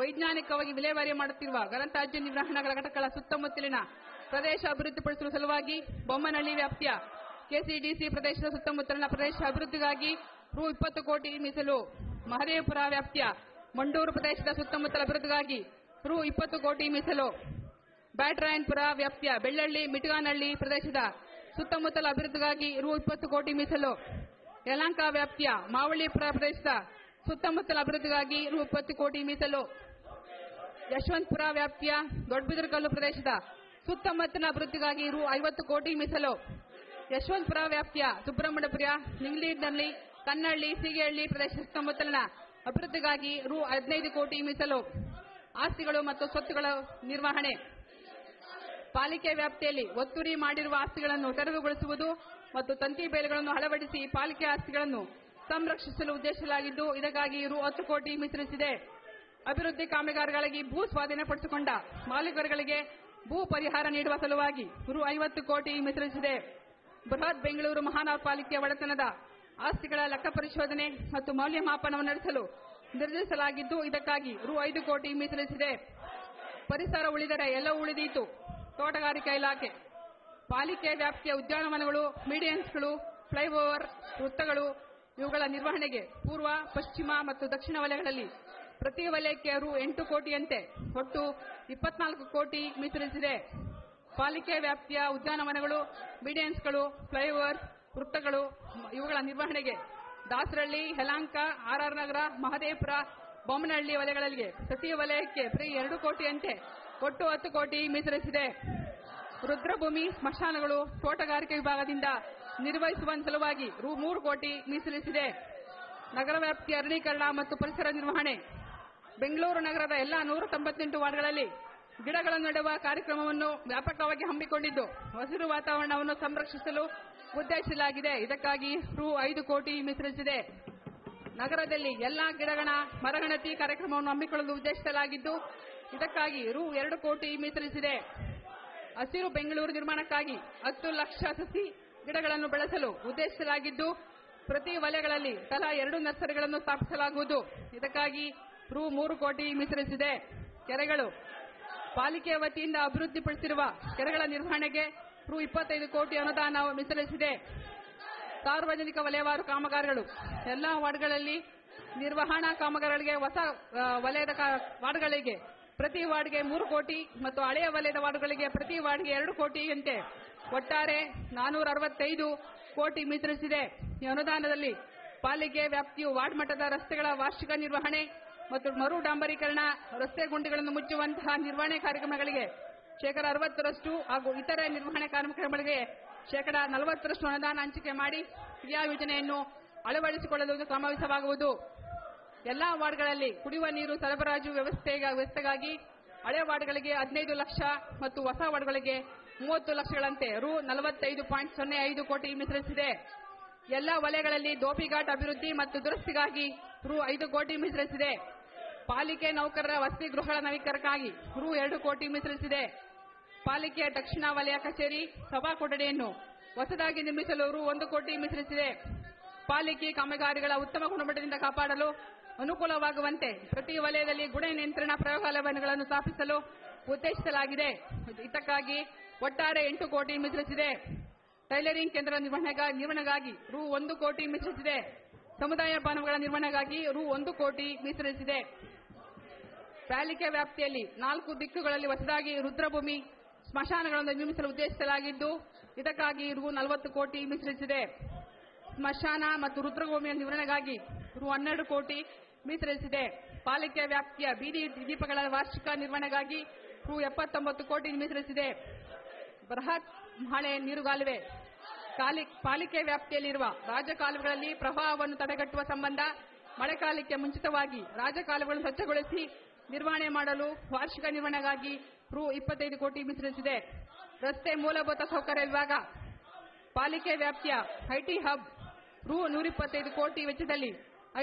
ವೈಜ್ಞಾನಿಕವಾಗಿ ವಿಲೇವಾರಿ ಮಾಡುತ್ತಿರುವ ಘನತ್ಯಾಜ್ಯ ನಿರ್ವಹಣಾ ಘಟಕಗಳ ಸುತ್ತಮುತ್ತಲಿನ ಪ್ರದೇಶ ಅಭಿವೃದ್ಧಿಪಡಿಸುವ ಸಲುವಾಗಿ ಬೊಮ್ಮನಹಳ್ಳಿ ವ್ಯಾಪ್ತಿಯ ಕೆಸಿಡಿಸಿ ಪ್ರದೇಶದ ಸುತ್ತಮುತ್ತಲಿನ ಪ್ರದೇಶ ಅಭಿವೃದ್ಧಿಗಾಗಿ ರು 20 ಕೋಟಿ ಮೀಸಲು. ಮಹದೇವಪುರ ವ್ಯಾಪ್ತಿಯ ಮಂಡೂರು ಪ್ರದೇಶದ ಸುತ್ತಮುತ್ತಲ ಅಭಿವೃದ್ಧಿಗಾಗಿ ರು 20 ಕೋಟಿ ಮೀಸಲು. ಬ್ಯಾಟರಾಯನಪುರ ವ್ಯಾಪ್ತಿಯ ಬೆಳ್ಳಳ್ಳಿ, ಮಿಟಗಾನಹಳ್ಳಿ ಪ್ರದೇಶದ ಸುತ್ತಮುತ್ತಲ ಅಭಿವೃದ್ಧಿಗಾಗಿ ರು 20 ಕೋಟಿ ಮೀಸಲು. ಯಲಹಂಕ ವ್ಯಾಪ್ತಿಯ ಮಾವಳ್ಳಿಪುರ ಪ್ರದೇಶದ ಸುತ್ತಮುತ್ತಲ ಅಭಿವೃದ್ಧಿಗಾಗಿ ರು 20 ಕೋಟಿ ಮೀಸಲು. ಯಶವಂತಪುರ ವ್ಯಾಪ್ತಿಯ ದೊಡ್ಡಬಿದರಕಲ್ಲು ಪ್ರದೇಶದ ಸುತ್ತಮುತ್ತಲಿನ ಅಭಿವೃದ್ಧಿಗಾಗಿ ರು 50 ಕೋಟಿ ಮೀಸಲು. ಯಶವಂತಪುರ ವ್ಯಾಪ್ತಿಯ ಸುಬ್ರಹ್ಮಣ್ಯಪುರ, ನಿಂಗ್ಲೀಡ್ನಲ್ಲಿ, ಕನ್ನಹಳ್ಳಿ, ಸೀಗೆಹಳ್ಳಿ ಪ್ರದೇಶದ ಸುತ್ತಮುತ್ತಲಿನ ಅಭಿವೃದ್ಧಿಗಾಗಿ ರು 15 ಕೋಟಿ ಮೀಸಲು. ಆಸ್ತಿಗಳು ಮತ್ತು ಸ್ವತ್ತುಗಳ ನಿರ್ವಹಣೆ ಪಾಲಿಕೆ ವ್ಯಾಪ್ತಿಯಲ್ಲಿ ಒತ್ತುವರಿ ಮಾಡಿರುವ ಆಸ್ತಿಗಳನ್ನು ತೆರವುಗೊಳಿಸುವುದು ಮತ್ತು ತಂತಿ ಬೇಲಿಗಳನ್ನು ಅಳವಡಿಸಿ ಪಾಲಿಕೆ ಆಸ್ತಿಗಳನ್ನು ಸಂರಕ್ಷಿಸಲು ಉದ್ದೇಶಿಸಲಾಗಿದ್ದು, ಇದಕ್ಕಾಗಿ ರು 10 ಕೋಟಿ ಮೀಸಲಿರಿಸಿದೆ. ಅಭಿವೃದ್ಧಿ ಕಾಮಗಾರಿಗಳಿಗೆ ಭೂ ಸ್ವಾಧೀನಪಡಿಸಿಕೊಂಡ ಮಾಲೀಕರುಗಳಿಗೆ ಭೂ ಪರಿಹಾರ ನೀಡುವ ಸಲುವಾಗಿ ರು 50 ಕೋಟಿ ಮೀಸಲಿರಿಸಿದೆ. ಬೃಹತ್ ಬೆಂಗಳೂರು ಮಹಾನಗರ ಪಾಲಿಕೆಯ ಒಡೆತನದ ಆಸ್ತಿಗಳ ಲೆಕ್ಕ ಪರಿಶೋಧನೆ ಮತ್ತು ಮೌಲ್ಯಮಾಪನವನ್ನು ನಡೆಸಲು ನಿರ್ಧರಿಸಲಾಗಿದ್ದು, ಇದಕ್ಕಾಗಿ ರು 5 ಕೋಟಿ ಮೀಸಲಿರಿಸಿದೆ. ಪರಿಸರ ಉಳಿದರೆ ಎಲ್ಲವೂ ಉಳಿದೀತು. ತೋಟಗಾರಿಕಾ ಇಲಾಖೆ ಪಾಲಿಕೆ ವ್ಯಾಪ್ತಿಯ ಉದ್ಯಾನವನಗಳು, ಮೀಡಿಯನ್ಸ್ಗಳು, ಫ್ಲೈಓವರ್, ವೃತ್ತಗಳು ಇವುಗಳ ನಿರ್ವಹಣೆಗೆ ಪೂರ್ವ, ಪಶ್ಚಿಮ ಮತ್ತು ದಕ್ಷಿಣ ವಲಯಗಳಲ್ಲಿ ಪ್ರತಿ ವಲಯಕ್ಕೆ ರು 8 ಕೋಟಿಯಂತೆ ಒಟ್ಟು 24 ಕೋಟಿ ಮೀಸಲಿರಿಸಿದೆ. ಪಾಲಿಕೆ ವ್ಯಾಪ್ತಿಯ ಉದ್ಯಾನವನಗಳು, ಮೀಡಿಯನ್ಸ್ಗಳು, ಫ್ಲೈಓವರ್ಸ್, ವೃತ್ತಗಳು ಇವುಗಳ ನಿರ್ವಹಣೆಗೆ ದಾಸರಹಳ್ಳಿ, ಯಲಹಂಕ, ಆರ್ ನಗರ, ಮಹದೇವಪುರ, ಬೊಮ್ಮನಹಳ್ಳಿ ವಲಯಗಳಿಗೆ ಪ್ರತಿ ವಲಯಕ್ಕೆ ಪ್ರತಿ 2 ಕೋಟಿಯಂತೆ ಒಟ್ಟು 10 ಕೋಟಿ ಮೀಸಲಿರಿಸಿದೆ. ರುದ್ರಭೂಮಿ, ಸ್ಮಶಾನಗಳು ತೋಟಗಾರಿಕೆ ವಿಭಾಗದಿಂದ ನಿರ್ವಹಿಸುವ ಸಲುವಾಗಿ ರು 3 ಕೋಟಿ ಮೀಸಲಿರಿಸಿದೆ. ನಗರ ವ್ಯಾಪ್ತಿಯ ಅರಣ್ಯೀಕರಣ ಮತ್ತು ಪರಿಸರ ನಿರ್ವಹಣೆ ಬೆಂಗಳೂರು ನಗರದ ಎಲ್ಲ 198 ವಾರ್ಡ್ಗಳಲ್ಲಿ ಗಿಡಗಳನ್ನು ನೆಡುವ ಕಾರ್ಯಕ್ರಮವನ್ನು ವ್ಯಾಪಕವಾಗಿ ಹಮ್ಮಿಕೊಂಡಿದ್ದು, ಹಸಿರು ವಾತಾವರಣವನ್ನು ಸಂರಕ್ಷಿಸಲು ಉದ್ದೇಶಿಸಲಾಗಿದೆ. ಇದಕ್ಕಾಗಿ ರು 5 ಕೋಟಿ ಮೀಸಲಿರಿಸಿದೆ. ನಗರದಲ್ಲಿ ಎಲ್ಲಾ ಗಿಡಗಳ ಮರಗಣತಿ ಕಾರ್ಯಕ್ರಮವನ್ನು ಹಮ್ಮಿಕೊಳ್ಳಲು ಉದ್ದೇಶಿಸಲಾಗಿದ್ದು, ಇದಕ್ಕಾಗಿ ರು 2 ಕೋಟಿ ಮೀಸಲಿರಿಸಿದೆ. ಹಸಿರು ಬೆಂಗಳೂರು ನಿರ್ಮಾಣಕ್ಕಾಗಿ 10 ಲಕ್ಷ ಸಸಿ ಗಿಡಗಳನ್ನು ಬೆಳೆಸಲು ಉದ್ದೇಶಿಸಲಾಗಿದ್ದು, ಪ್ರತಿ ವಲಯಗಳಲ್ಲಿ ತಲಾ 2 ನರ್ಸರಿಗಳನ್ನು ಸ್ಥಾಪಿಸಲಾಗುವುದು. ಇದಕ್ಕಾಗಿ ರು 3 ಕೋಟಿ ಮೀಸಲಿರಿಸಿದೆ. ಕೆರೆಗಳು ಪಾಲಿಕೆಯ ವತಿಯಿಂದ ಅಭಿವೃದ್ಧಿಪಡಿಸಿರುವ ಕೆರೆಗಳ ನಿರ್ವಹಣೆಗೆ ರು 25 ಕೋಟಿ ಅನುದಾನ ಮೀಸಲಿರಿಸಿದೆ. ಸಾರ್ವಜನಿಕ ವಲಯವಾರು ಕಾಮಗಾರಿಗಳು ಎಲ್ಲಾ ವಾರ್ಡ್ಗಳಲ್ಲಿ ನಿರ್ವಹಣಾ ಕಾಮಗಾರಿಗಳಿಗೆ ಹೊಸ ವಲಯದ ವಾರ್ಡ್ಗಳಿಗೆ ಪ್ರತಿ ವಾರ್ಡ್ಗೆ 3 ಕೋಟಿ ಮತ್ತು ಹಳೆಯ ವಲಯದ ವಾರ್ಡ್ಗಳಿಗೆ ಪ್ರತಿ ವಾರ್ಡ್ಗೆ 2 ಕೋಟಿಯಂತೆ ಒಟ್ಟಾರೆ 465 ಕೋಟಿ ಮೀಸಲಿರಿಸಿದೆ. ಈ ಅನುದಾನದಲ್ಲಿ ಪಾಲಿಕೆ ವ್ಯಾಪ್ತಿಯು ವಾರ್ಡ್ ಮಟ್ಟದ ರಸ್ತೆಗಳ ವಾರ್ಷಿಕ ನಿರ್ವಹಣೆ ಮತ್ತು ಮರು ಡಾಂಬರೀಕರಣ, ರಸ್ತೆ ಗುಂಡಿಗಳನ್ನು ಮುಚ್ಚುವಂತಹ ನಿರ್ವಹಣೆ ಕಾರ್ಯಕ್ರಮಗಳಿಗೆ 60% ಹಾಗೂ ಇತರೆ ನಿರ್ವಹಣೆ ಕಾರ್ಯಕ್ರಮಗಳಿಗೆ 40% ಅನುದಾನ ಹಂಚಿಕೆ ಮಾಡಿ ಕ್ರಿಯಾ ಯೋಜನೆಯನ್ನು ಅಳವಡಿಸಿಕೊಳ್ಳಲು ಸಮಾವೇಶವಾಗುವುದು. ಎಲ್ಲಾ ವಾರ್ಡ್ಗಳಲ್ಲಿ ಕುಡಿಯುವ ನೀರು ಸರಬರಾಜು ವ್ಯವಸ್ಥೆಗಾಗಿ ಹಳೆ ವಾರ್ಡ್ಗಳಿಗೆ 15 ಲಕ್ಷ ಮತ್ತು ಹೊಸ ವಾರ್ಡ್ಗಳಿಗೆ 30 ಲಕ್ಷಗಳಂತೆ ರು 45.05 ಕೋಟಿ ಮೀಸಲಿರಿಸಿದೆ. ಎಲ್ಲಾ ವಲಯಗಳಲ್ಲಿ ದೋಪಿಘಾಟ್ ಅಭಿವೃದ್ಧಿ ಮತ್ತು ದುರಸ್ತಿಗಾಗಿ ರು 5 ಕೋಟಿ ಮೀಸಲಿರಿಸಿದೆ. ಪಾಲಿಕೆ ನೌಕರರ ವಸತಿ ಗೃಹಗಳ ನವೀಕರಣಕ್ಕಾಗಿ ರು 2 ಕೋಟಿ ಮೀಸಲಿರಿಸಿದೆ. ಪಾಲಿಕೆಯ ದಕ್ಷಿಣ ವಲಯ ಕಚೇರಿ ಸಭಾ ಕೊಠಡಿಯನ್ನು ಹೊಸದಾಗಿ ನಿರ್ಮಿಸಲು ರು 1 ಕೋಟಿ ಮೀಸಲಿರಿಸಿದೆ. ಪಾಲಿಕೆ ಕಾಮಗಾರಿಗಳ ಉತ್ತಮ ಗುಣಮಟ್ಟದಿಂದ ಕಾಪಾಡಲು ಅನುಕೂಲವಾಗುವಂತೆ ಪ್ರತಿ ವಲಯದಲ್ಲಿ ಗುಣ ನಿಯಂತ್ರಣ ಪ್ರಯೋಗಾಲಯಗಳನ್ನು ಸ್ಥಾಪಿಸಲು ಉದ್ದೇಶಿಸಲಾಗಿದೆ. ಇದಕ್ಕಾಗಿ ಒಟ್ಟಾರೆ 8 ಕೋಟಿ ಮೀಸಲಿರಿಸಿದೆ. ಟೈಲರಿಂಗ್ ಕೇಂದ್ರ ನಿರ್ವಹಣೆಗಾಗಿ ರು 1 ಕೋಟಿ ಮೀಸಲಿರಿಸಿದೆ. ಸಮುದಾಯ ಭವನಗಳ ನಿರ್ವಹಣೆಗಾಗಿ ರು 1 ಕೋಟಿ ಮೀಸಲಿರಿಸಿದೆ. ಪಾಲಿಕೆ ವ್ಯಾಪ್ತಿಯಲ್ಲಿ 4 ದಿಕ್ಕುಗಳಲ್ಲಿ ಹೊಸದಾಗಿ ರುದ್ರಭೂಮಿ, ಸ್ಮಶಾನಗಳನ್ನು ನಿರ್ಮಿಸಲು ಉದ್ದೇಶಿಸಲಾಗಿದ್ದು, ಇದಕ್ಕಾಗಿ ರು 40 ಕೋಟಿ ಮೀಸಲಿರಿಸಿದೆ. ಸ್ಮಶಾನ ಮತ್ತು ರುದ್ರಭೂಮಿಯ ನಿರ್ವಹಣೆಗಾಗಿ ರು 12 ಕೋಟಿ ಮೀಸಲಿರಿಸಿದೆ. ಪಾಲಿಕೆ ವ್ಯಾಪ್ತಿಯ ಬೀದಿ ದೀಪಗಳ ವಾರ್ಷಿಕ ನಿರ್ವಹಣೆಗಾಗಿ ರು 79 ಕೋಟಿ ಮೀಸಲಿರಿಸಿದೆ. ಬೃಹತ್ ಮಳೆ ನೀರುಗಾಲುವೆ ಪಾಲಿಕೆ ವ್ಯಾಪ್ತಿಯಲ್ಲಿರುವ ರಾಜಕಾಲುವೆಗಳಲ್ಲಿ ಪ್ರವಾಹವನ್ನು ತಡೆಗಟ್ಟುವ ಸಂಬಂಧ ಮಳೆಗಾಲಕ್ಕೆ ಮುಂಚಿತವಾಗಿ ರಾಜಕಾಲುವೆಗಳನ್ನು ಸ್ವಚ್ಛಗೊಳಿಸಿ ನಿರ್ವಹಣೆ ಮಾಡಲು ವಾರ್ಷಿಕ ನಿರ್ವಹಣೆಗಾಗಿ ರೂ. 25 ಕೋಟಿ ಮೀಸಲಿರಿಸಿದೆ. ರಸ್ತೆ ಮೂಲಭೂತ ಸೌಕರ್ಯ ವಿಭಾಗ ಪಾಲಿಕೆ ವ್ಯಾಪ್ತಿಯ ಐಟಿ ಹಬ್ ರೂ. 125 ಕೋಟಿ ವೆಚ್ಚದಲ್ಲಿ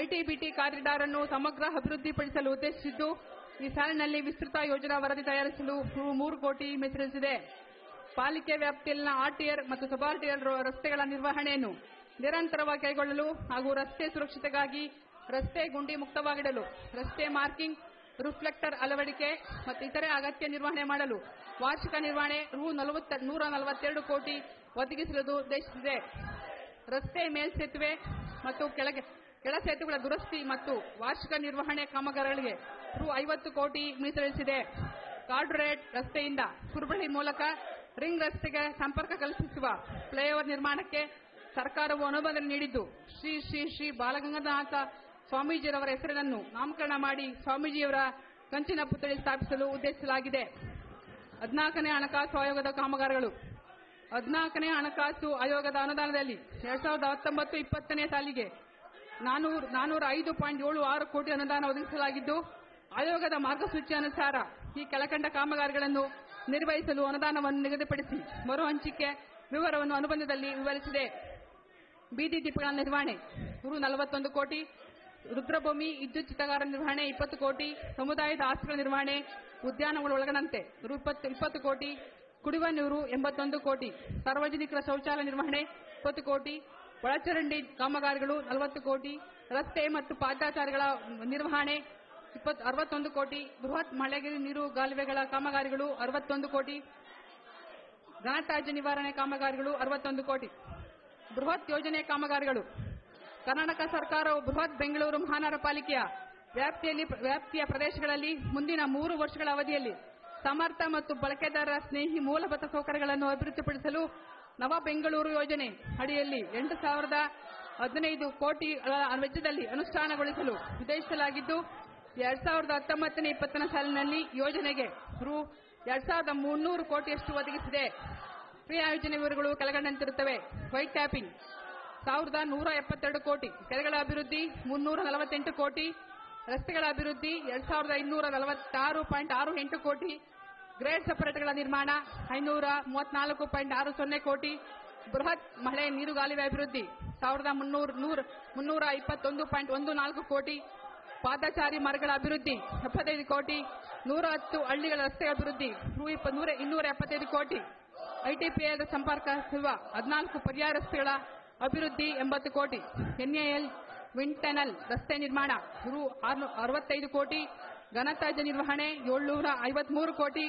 ಐಟಿ-ಬಿಟಿ ಕಾರಿಡಾರ್ ಅನ್ನು ಸಮಗ್ರ ಅಭಿವೃದ್ಧಿಪಡಿಸಲು ಉದ್ದೇಶಿಸಿದ್ದು, ಈ ಸಾಲಿನಲ್ಲಿ ವಿಸ್ತೃತ ಯೋಜನಾ ವರದಿ ತಯಾರಿಸಲು ರೂ. 3 ಕೋಟಿ ಮೀಸಲಿರಿಸಿದೆ. ಪಾಲಿಕೆ ವ್ಯಾಪ್ತಿಯಲ್ಲಿನ ಆರ್ಟಿಯರ್ ಮತ್ತು ಸಬಾರ್ಟಿಯರ್ ರಸ್ತೆಗಳ ನಿರ್ವಹಣೆಯನ್ನು ನಿರಂತರವಾಗಿ ಕೈಗೊಳ್ಳಲು ಹಾಗೂ ರಸ್ತೆ ಸುರಕ್ಷತೆಗಾಗಿ ರಸ್ತೆ ಗುಂಡಿ ಮುಕ್ತವಾಗಿಡಲು ರಸ್ತೆ ಮಾರ್ಕಿಂಗ್, ರಿಫ್ಲೆಕ್ಟರ್ ಅಳವಡಿಕೆ ಮತ್ತು ಇತರೆ ಅಗತ್ಯ ನಿರ್ವಹಣೆ ಮಾಡಲು ವಾರ್ಷಿಕ ನಿರ್ವಹಣೆ ರೂ. 142 ಕೋಟಿ ಒದಗಿಸಲು ಉದ್ದೇಶಿಸಿದೆ. ರಸ್ತೆ ಮೇಲ್ಸೇತುವೆ ಮತ್ತು ಕೆಳ ಸೇತುವೆಗಳ ದುರಸ್ತಿ ಮತ್ತು ವಾರ್ಷಿಕ ನಿರ್ವಹಣೆ ಕಾಮಗಾರಿಗಳಿಗೆ ರೂ. 50 ಕೋಟಿ ಮೀಸಲಿರಿಸಿದೆ. ಕಾರ್ಡೊರೇಟ್ ರಸ್ತೆಯಿಂದ ಕುರುಬಳ್ಳಿ ಮೂಲಕ ರಿಂಗ್ ರಸ್ತೆಗೆ ಸಂಪರ್ಕ ಕಲ್ಪಿಸುವ ಫ್ಲೈಓವರ್ ನಿರ್ಮಾಣಕ್ಕೆ ಸರ್ಕಾರವು ಅನುಮೋದನೆ ನೀಡಿದ್ದು, ಶ್ರೀ ಶ್ರೀ ಶ್ರೀ ಬಾಲಗಂಗಾಧರ ಸ್ವಾಮೀಜಿಯವರ ಹೆಸರನ್ನು ನಾಮಕರಣ ಮಾಡಿ ಸ್ವಾಮೀಜಿಯವರ ಕಂಚಿನ ಪುತ್ಥಳಿ ಸ್ಥಾಪಿಸಲು ಉದ್ದೇಶಿಸಲಾಗಿದೆ. 14ನೇ ಹಣಕಾಸು ಆಯೋಗದ ಕಾಮಗಾರಿಗಳು 14ನೇ ಹಣಕಾಸು ಆಯೋಗದ ಅನುದಾನದಲ್ಲಿ 2019-20 ಸಾಲಿಗೆ 405.76 ಕೋಟಿ ಅನುದಾನ ಒದಗಿಸಲಾಗಿದ್ದು, ಆಯೋಗದ ಮಾರ್ಗಸೂಚಿ ಅನುಸಾರ ಈ ಕೆಳಕಂಡ ಕಾಮಗಾರಿಗಳನ್ನು ನಿರ್ವಹಿಸಲು ಅನುದಾನವನ್ನು ನಿಗದಿಪಡಿಸಿ ಮರು ಹಂಚಿಕೆ ವಿವರವನ್ನು ಅನುಬಂಧದಲ್ಲಿ ವಿವರಿಸಿದೆ. ಬೀದಿ ದೀಪಗಳ ನಿರ್ವಹಣೆ ರೂ. 41 ಕೋಟಿ, ರುದ್ರಭೂಮಿ ವಿದ್ಯುತ್ ಚಿತಾಗಾರ ನಿರ್ವಹಣೆ 20 ಕೋಟಿ, ಸಮುದಾಯದ ಆಸ್ತಿಗಳ ನಿರ್ವಹಣೆ ಉದ್ಯಾನಗಳು ಒಳಗೊಂಡಂತೆ ರೂ. 20 ಕೋಟಿ, ಕುಡಿಯುವ ನೀರು 81 ಕೋಟಿ, ಸಾರ್ವಜನಿಕರ ಶೌಚಾಲಯ ನಿರ್ವಹಣೆ 20 ಕೋಟಿ, ಒಳಚರಂಡಿ ಕಾಮಗಾರಿಗಳು 40 ಕೋಟಿ, ರಸ್ತೆ ಮತ್ತು ಪಾದಚಾರಿಗಳ ನಿರ್ವಹಣೆ 61 ಕೋಟಿ, ಬೃಹತ್ ಮಳೆ ನೀರು ಗಾಲುವೆಗಳ ಕಾಮಗಾರಿಗಳು 61 ಕೋಟಿ, ಘನತ್ಯಾಜ್ಯ ನಿವಾರಣೆ ಕಾಮಗಾರಿಗಳು 61 ಕೋಟಿ. ಬೃಹತ್ ಯೋಜನೆ ಕಾಮಗಾರಿಗಳು ಕರ್ನಾಟಕ ಸರ್ಕಾರವು ಬೃಹತ್ ಬೆಂಗಳೂರು ಮಹಾನಗರ ಪಾಲಿಕೆಯ ವ್ಯಾಪ್ತಿಯ ಪ್ರದೇಶಗಳಲ್ಲಿ ಮುಂದಿನ 3 ವರ್ಷಗಳ ಅವಧಿಯಲ್ಲಿ ಸಮರ್ಥ ಮತ್ತು ಬಳಕೆದಾರ ಸ್ನೇಹಿ ಮೂಲಭೂತ ಸೌಕರ್ಯಗಳನ್ನು ಅಭಿವೃದ್ಧಿಪಡಿಸಲು ನವ ಬೆಂಗಳೂರು ಯೋಜನೆ ಅಡಿಯಲ್ಲಿ 8,015 ಕೋಟಿ ವೆಚ್ಚದಲ್ಲಿ ಅನುಷ್ಠಾನಗೊಳಿಸಲು ಉದ್ದೇಶಿಸಲಾಗಿದ್ದು, 2019-20 ಸಾಲಿನಲ್ಲಿ ಯೋಜನೆಗೆ ರೂ. 2,300 ಕೋಟಿಯಷ್ಟು ಒದಗಿಸಿದೆ. ಕ್ರಿಯಾ ಯೋಜನೆ ವಿವರಗಳು ಕೆಳಗಂಡಂತಿರುತ್ತವೆ. ವೈಟ್ ಟ್ಯಾಪಿಂಗ್ 1,172 ಕೋಟಿ, ಕೆರೆಗಳ ಅಭಿವೃದ್ಧಿ 348 ಕೋಟಿ, ರಸ್ತೆಗಳ ಅಭಿವೃದ್ಧಿ 2,246.68 ಕೋಟಿ, ಗ್ರೇಡ್ ಸೆಪರೇಟ್ಗಳ ನಿರ್ಮಾಣ 534.60 ಕೋಟಿ, ಬೃಹತ್ ಮಳೆ ನೀರುಗಾಲುವೆ ಅಭಿವೃದ್ಧಿ 1,321.14 ಕೋಟಿ, ಪಾದಚಾರಿ ಮಾರ್ಗಗಳ ಅಭಿವೃದ್ಧಿ 75 ಕೋಟಿ, 110 ಹಳ್ಳಿಗಳ ರಸ್ತೆ ಅಭಿವೃದ್ಧಿ ರೂ. 275 ಕೋಟಿ, ಐಟಿಪಿಐದ ಸಂಪರ್ಕ 14 ಪರ್ಯಾಯ ರಸ್ತೆಗಳ ಅಭಿವೃದ್ಧಿ 80 ಕೋಟಿ, ಎನ್ಎಎಲ್ ವಿಂಡ್ ಟನಲ್ ರಸ್ತೆ ನಿರ್ಮಾಣ ರೂ. 65 ಕೋಟಿ, ಘನತ್ಯಾಜ್ಯ ನಿರ್ವಹಣೆ 753 ಕೋಟಿ,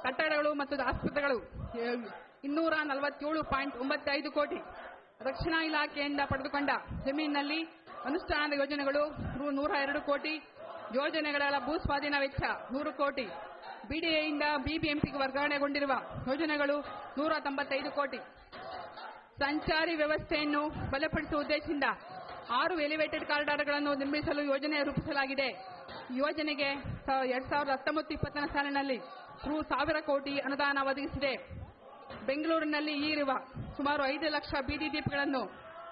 ಕಟ್ಟಡಗಳು ಮತ್ತು ಆಸ್ಪತ್ರೆಗಳು 247.95 ಕೋಟಿ, ರಕ್ಷಣಾ ಇಲಾಖೆಯಿಂದ ಪಡೆದುಕೊಂಡ ಜಮೀನಿನಲ್ಲಿ ಅನುಷ್ಠಾನದ ಯೋಜನೆಗಳು ರೂ. 102 ಕೋಟಿ, ಯೋಜನೆಗಳ ಭೂಸ್ವಾಧೀನ ವೆಚ್ಚ 100 ಕೋಟಿ, ಬಿಡಿಎಯಿಂದ ಬಿಬಿಎಂಪಿಗೆ ವರ್ಗಾವಣೆಗೊಂಡಿರುವ ಯೋಜನೆಗಳು 195 ಕೋಟಿ. ಸಂಚಾರಿ ವ್ಯವಸ್ಥೆಯನ್ನು ಬಲಪಡಿಸುವ ಉದ್ದೇಶದಿಂದ 6 ಎಲಿವೇಟೆಡ್ ಕಾರಿಡಾರ್ಗಳನ್ನು ನಿರ್ಮಿಸಲು ಯೋಜನೆ ರೂಪಿಸಲಾಗಿದೆ. ಯೋಜನೆಗೆ 2019-20 ಸಾಲಿನಲ್ಲಿ ರೂ. 1,000 ಕೋಟಿ ಅನುದಾನ ಒದಗಿಸಿದೆ. ಬೆಂಗಳೂರಿನಲ್ಲಿ ಇರುವ ಸುಮಾರು 5 ಲಕ್ಷ ಬೀದಿ ದೀಪಗಳನ್ನು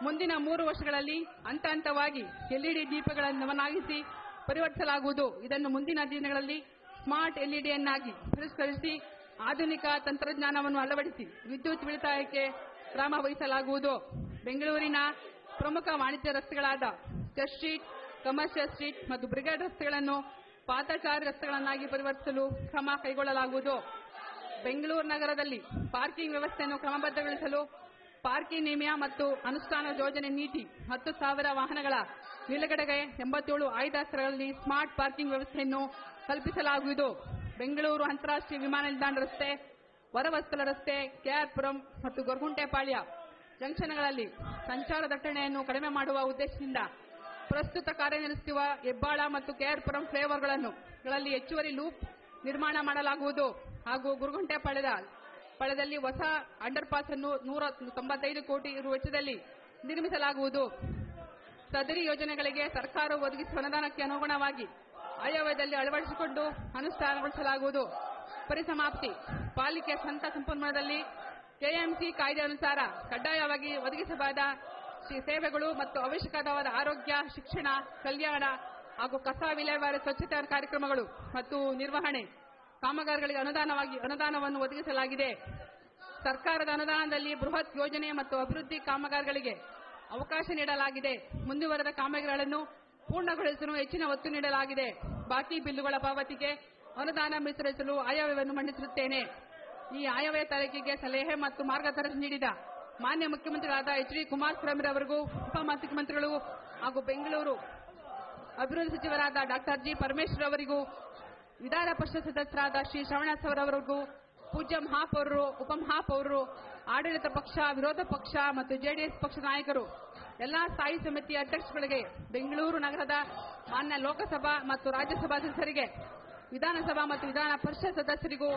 ಮುಂದಿನ 3 ವರ್ಷಗಳಲ್ಲಿ ಹಂತ ಹಂತವಾಗಿ ಎಲ್ಇಡಿ ದೀಪಗಳನ್ನಾಗಿಸಿ ಪರಿವರ್ತಿಸಲಾಗುವುದು. ಇದನ್ನು ಮುಂದಿನ ದಿನಗಳಲ್ಲಿ ಸ್ಮಾರ್ಟ್ ಎಲ್ಇಡಿಯನ್ನಾಗಿ ಪರಿಷ್ಕರಿಸಿ ಆಧುನಿಕ ತಂತ್ರಜ್ಞಾನವನ್ನು ಅಳವಡಿಸಿ ವಿದ್ಯುತ್ ಉಳಿತಾಯಕ್ಕೆ ಕ್ರಮ ವಹಿಸಲಾಗುವುದು. ಬೆಂಗಳೂರಿನ ಪ್ರಮುಖ ವಾಣಿಜ್ಯ ರಸ್ತೆಗಳಾದ ಚರ್ಚ್ ಸ್ಟ್ರೀಟ್, ಕಮರ್ಷಿಯಲ್ ಸ್ಟ್ರೀಟ್ ಮತ್ತು ಬ್ರಿಗೇಡ್ ರಸ್ತೆಗಳನ್ನು ಪಾದಚಾರಿ ರಸ್ತೆಗಳನ್ನಾಗಿ ಪರಿವರ್ತಿಸಲು ಕ್ರಮ ಕೈಗೊಳ್ಳಲಾಗುವುದು. ಬೆಂಗಳೂರು ನಗರದಲ್ಲಿ ಪಾರ್ಕಿಂಗ್ ವ್ಯವಸ್ಥೆಯನ್ನು ಕ್ರಮಬದ್ಧಗೊಳಿಸಲು ಪಾರ್ಕಿಂಗ್ ನಿಯಮ ಮತ್ತು ಅನುಷ್ಠಾನ ಯೋಜನೆ ನೀತಿ 10,000 ವಾಹನಗಳ ನಿಲುಗಡೆಗೆ 87 ಆಯ್ದ ಸ್ಥಳಗಳಲ್ಲಿ ಸ್ಮಾರ್ಟ್ ಪಾರ್ಕಿಂಗ್ ವ್ಯವಸ್ಥೆಯನ್ನು ಕಲ್ಪಿಸಲಾಗುವುದು. ಬೆಂಗಳೂರು ಅಂತಾರಾಷ್ಟ್ರೀಯ ವಿಮಾನ ನಿಲ್ದಾಣ ರಸ್ತೆ, ಹೊರವಸ್ತಲ ರಸ್ತೆ, ಕೆಆರ್ಪುರಂ ಮತ್ತು ಗೊರಗುಂಟೆಪಾಳ್ಯ ಜಂಕ್ಷನ್ಗಳಲ್ಲಿ ಸಂಚಾರ ದಟ್ಟಣೆಯನ್ನು ಕಡಿಮೆ ಮಾಡುವ ಉದ್ದೇಶದಿಂದ ಪ್ರಸ್ತುತ ಕಾರ್ಯನಿರ್ವಹಿಸುವ ಹೆಬ್ಬಾಳ ಮತ್ತು ಕೆಆರ್ಪುರಂ ಫ್ಲೈಓವರ್ಗಳಲ್ಲಿ ಹೆಚ್ಚುವರಿ ಲೂಪ್ ನಿರ್ಮಾಣ ಮಾಡಲಾಗುವುದು ಹಾಗೂ ಗುರುಗುಂಟೆಪಾಳ್ಯದಲ್ಲಿ ಹೊಸ ಅಂಡರ್ಪಾಸ್ ಅನ್ನು 195 ಕೋಟಿ ರು ವೆಚ್ಚದಲ್ಲಿ ನಿರ್ಮಿಸಲಾಗುವುದು. ಸದರಿ ಯೋಜನೆಗಳಿಗೆ ಸರ್ಕಾರ ಒದಗಿಸುವ ಅನುದಾನಕ್ಕೆ ಅನುಗುಣವಾಗಿ ಆಯವ್ಯಯದಲ್ಲಿ ಅಳವಡಿಸಿಕೊಂಡು ಅನುಷ್ಠಾನಗೊಳಿಸಲಾಗುವುದು. ಪರಿಸಮಾಪ್ತಿ ಪಾಲಿಕೆ ಸ್ವಂತ ಸಂಪನ್ಮೂಲದಲ್ಲಿ ಕೆಎಂಸಿ ಕಾಯ್ದೆ ಅನುಸಾರ ಕಡ್ಡಾಯವಾಗಿ ಒದಗಿಸಬಹುದಾದ ಸೇವೆಗಳು ಮತ್ತು ಅವಶ್ಯಕವಾದ ಆರೋಗ್ಯ, ಶಿಕ್ಷಣ, ಕಲ್ಯಾಣ ಹಾಗೂ ಕಸ ವಿಲೇವಾರಿ, ಸ್ವಚ್ಛತಾ ಕಾರ್ಯಕ್ರಮಗಳು ಮತ್ತು ನಿರ್ವಹಣೆ ಕಾಮಗಾರಿಗಳಿಗೆ ಅನುದಾನವನ್ನು ಒದಗಿಸಲಾಗಿದೆ. ಸರ್ಕಾರದ ಅನುದಾನದಲ್ಲಿ ಬೃಹತ್ ಯೋಜನೆ ಮತ್ತು ಅಭಿವೃದ್ಧಿ ಕಾಮಗಾರಿಗಳಿಗೆ ಅವಕಾಶ ನೀಡಲಾಗಿದೆ. ಮುಂದುವರೆದ ಕಾಮಗಾರಿಗಳನ್ನು ಪೂರ್ಣಗೊಳಿಸಲು ಹೆಚ್ಚಿನ ಒತ್ತು ನೀಡಲಾಗಿದೆ. ಬಾಕಿ ಬಿಲ್ಲುಗಳ ಪಾವತಿಗೆ ಅನುದಾನ ಮೀಸಲಿರಿಸಲು ಆಯವ್ಯಯವನ್ನು ಮಂಡಿಸಿರುತ್ತೇನೆ. ಈ ಆಯವ್ಯಯ ತಯಾರಿಕೆಗೆ ಸಲಹೆ ಮತ್ತು ಮಾರ್ಗದರ್ಶನ ನೀಡಿದ ಮಾನ್ಯ ಮುಖ್ಯಮಂತ್ರಿಗಳಾದ ಎಚ್ ಡಿ ಕುಮಾರಸ್ವಾಮಿ ಅವರಿಗೂ, ಉಪಮುಖ್ಯಮಂತ್ರಿಗಳಿಗೂ ಹಾಗೂ ಬೆಂಗಳೂರು ಅಭಿವೃದ್ಧಿ ಸಚಿವರಾದ ಡಾ ಜಿ ಪರಮೇಶ್ವರ್ ಅವರಿಗೂ, ವಿಧಾನ ಪರಿಷತ್ ಸದಸ್ಯರಾದ ಶ್ರೀ ಶ್ರವಣ ಅವರಿಗೂ, ಪೂಜ್ಯ ಮಹಾಪೌರರು, ಉಪಮಹಾಪೌರರು, ಆಡಳಿತ ಪಕ್ಷ, ವಿರೋಧ ಪಕ್ಷ ಮತ್ತು ಜೆಡಿಎಸ್ ಪಕ್ಷದ ನಾಯಕರು, ಎಲ್ಲಾ ಸ್ಥಾಯಿ ಸಮಿತಿಯ ಅಧ್ಯಕ್ಷಗಳಿಗೆ, ಬೆಂಗಳೂರು ನಗರದ ಮಾನ್ಯ ಲೋಕಸಭಾ ಮತ್ತು ರಾಜ್ಯಸಭಾ ಸದಸ್ಯರಿಗೆ, ವಿಧಾನಸಭಾ ಮತ್ತು ವಿಧಾನ ಪರಿಷತ್ ಸದಸ್ಯರಿಗೂ,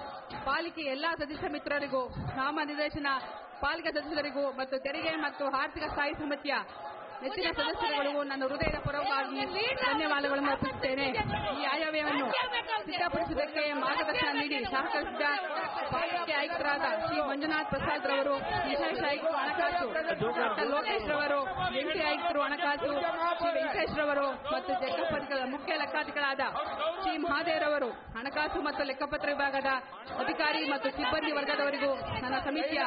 ಪಾಲಿಕೆಯ ಎಲ್ಲಾ ಸದಸ್ಯ ಮಿತ್ರರಿಗೂ, ನಾಮನಿರ್ದೇಶನ ಪಾಲಿಕೆ ಸದಸ್ಯರಿಗೂ ಮತ್ತು ತೆರಿಗೆ ಮತ್ತು ಆರ್ಥಿಕ ಸ್ಥಾಯಿ ಸಮಿತಿಯ ನೆಚ್ಚಿನ ಸದಸ್ಯರುಗಳಿಗೂ ನನ್ನ ಹೃದಯದ ಪರವಾಗಿ ಧನ್ಯವಾದಗಳನ್ನು ಅರ್ಪಿಸುತ್ತೇನೆ. ಈ ಆಯವ್ಯಯವನ್ನು ಸಿದ್ಧಪಡಿಸುವುದಕ್ಕೆ ಮಾರ್ಗದರ್ಶನ ನೀಡಿ ಸಹಕರಿಸಿದ ಪಾಲಿಕೆ ಆಯುಕ್ತರಾದ ಶ್ರೀ ಮಂಜುನಾಥ್ ಪ್ರಸಾದ್ ರವರು, ವಿಶೇಷ ಆಯುಕ್ತರು ಹಣಕಾಸು ಡಾ ಲೋಕೇಶ್ ರವರು, ಜಂಟಿ ಆಯುಕ್ತರು ಹಣಕಾಸು ಶ್ರೀ ವೆಂಕಟೇಶ್ ರವರು ಮತ್ತು ಲೆಕ್ಕಪತ್ರ ಮುಖ್ಯ ಲೆಕ್ಕಾಧಿಕಾರಿಗಳಾದ ಶ್ರೀ ಮಹಾದೇವ್ ರವರು, ಹಣಕಾಸು ಮತ್ತು ಲೆಕ್ಕಪತ್ರ ವಿಭಾಗದ ಅಧಿಕಾರಿ ಮತ್ತು ಸಿಬ್ಬಂದಿ ವರ್ಗದವರಿಗೂ, ನನ್ನ ಸಮಿತಿಯ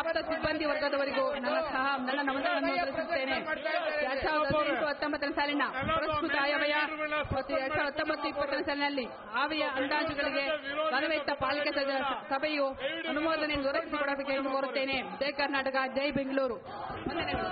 ಆಪ್ತ ಸಿಬ್ಬಂದಿ ವರ್ಗದವರಿಗೂ ನನ್ನ ನಮನಗಳನ್ನು ಸಲ್ಲಿಸುತ್ತೇನೆ. 2018-19 ಸಾಲಿನ ಪ್ರಸ್ತುತ ಆಯವ್ಯಯ ಮತ್ತು 2019-20 ಸಾಲಿನಲ್ಲಿ ಆಯವ್ಯಯ ಅಂದಾಜುಗಳಿಗೆ ಗೌರವಿತ ಪಾಲಿಕೆ ಸಭೆಯು ಅನುಮೋದನೆ ದೊರಕಿಸಿಕೊಡಬೇಕೆಂದು ಕೋರುತ್ತೇನೆ. ಜೈ ಕರ್ನಾಟಕ, ಜೈ ಬೆಂಗಳೂರು. ವಂದನೆಗಳು.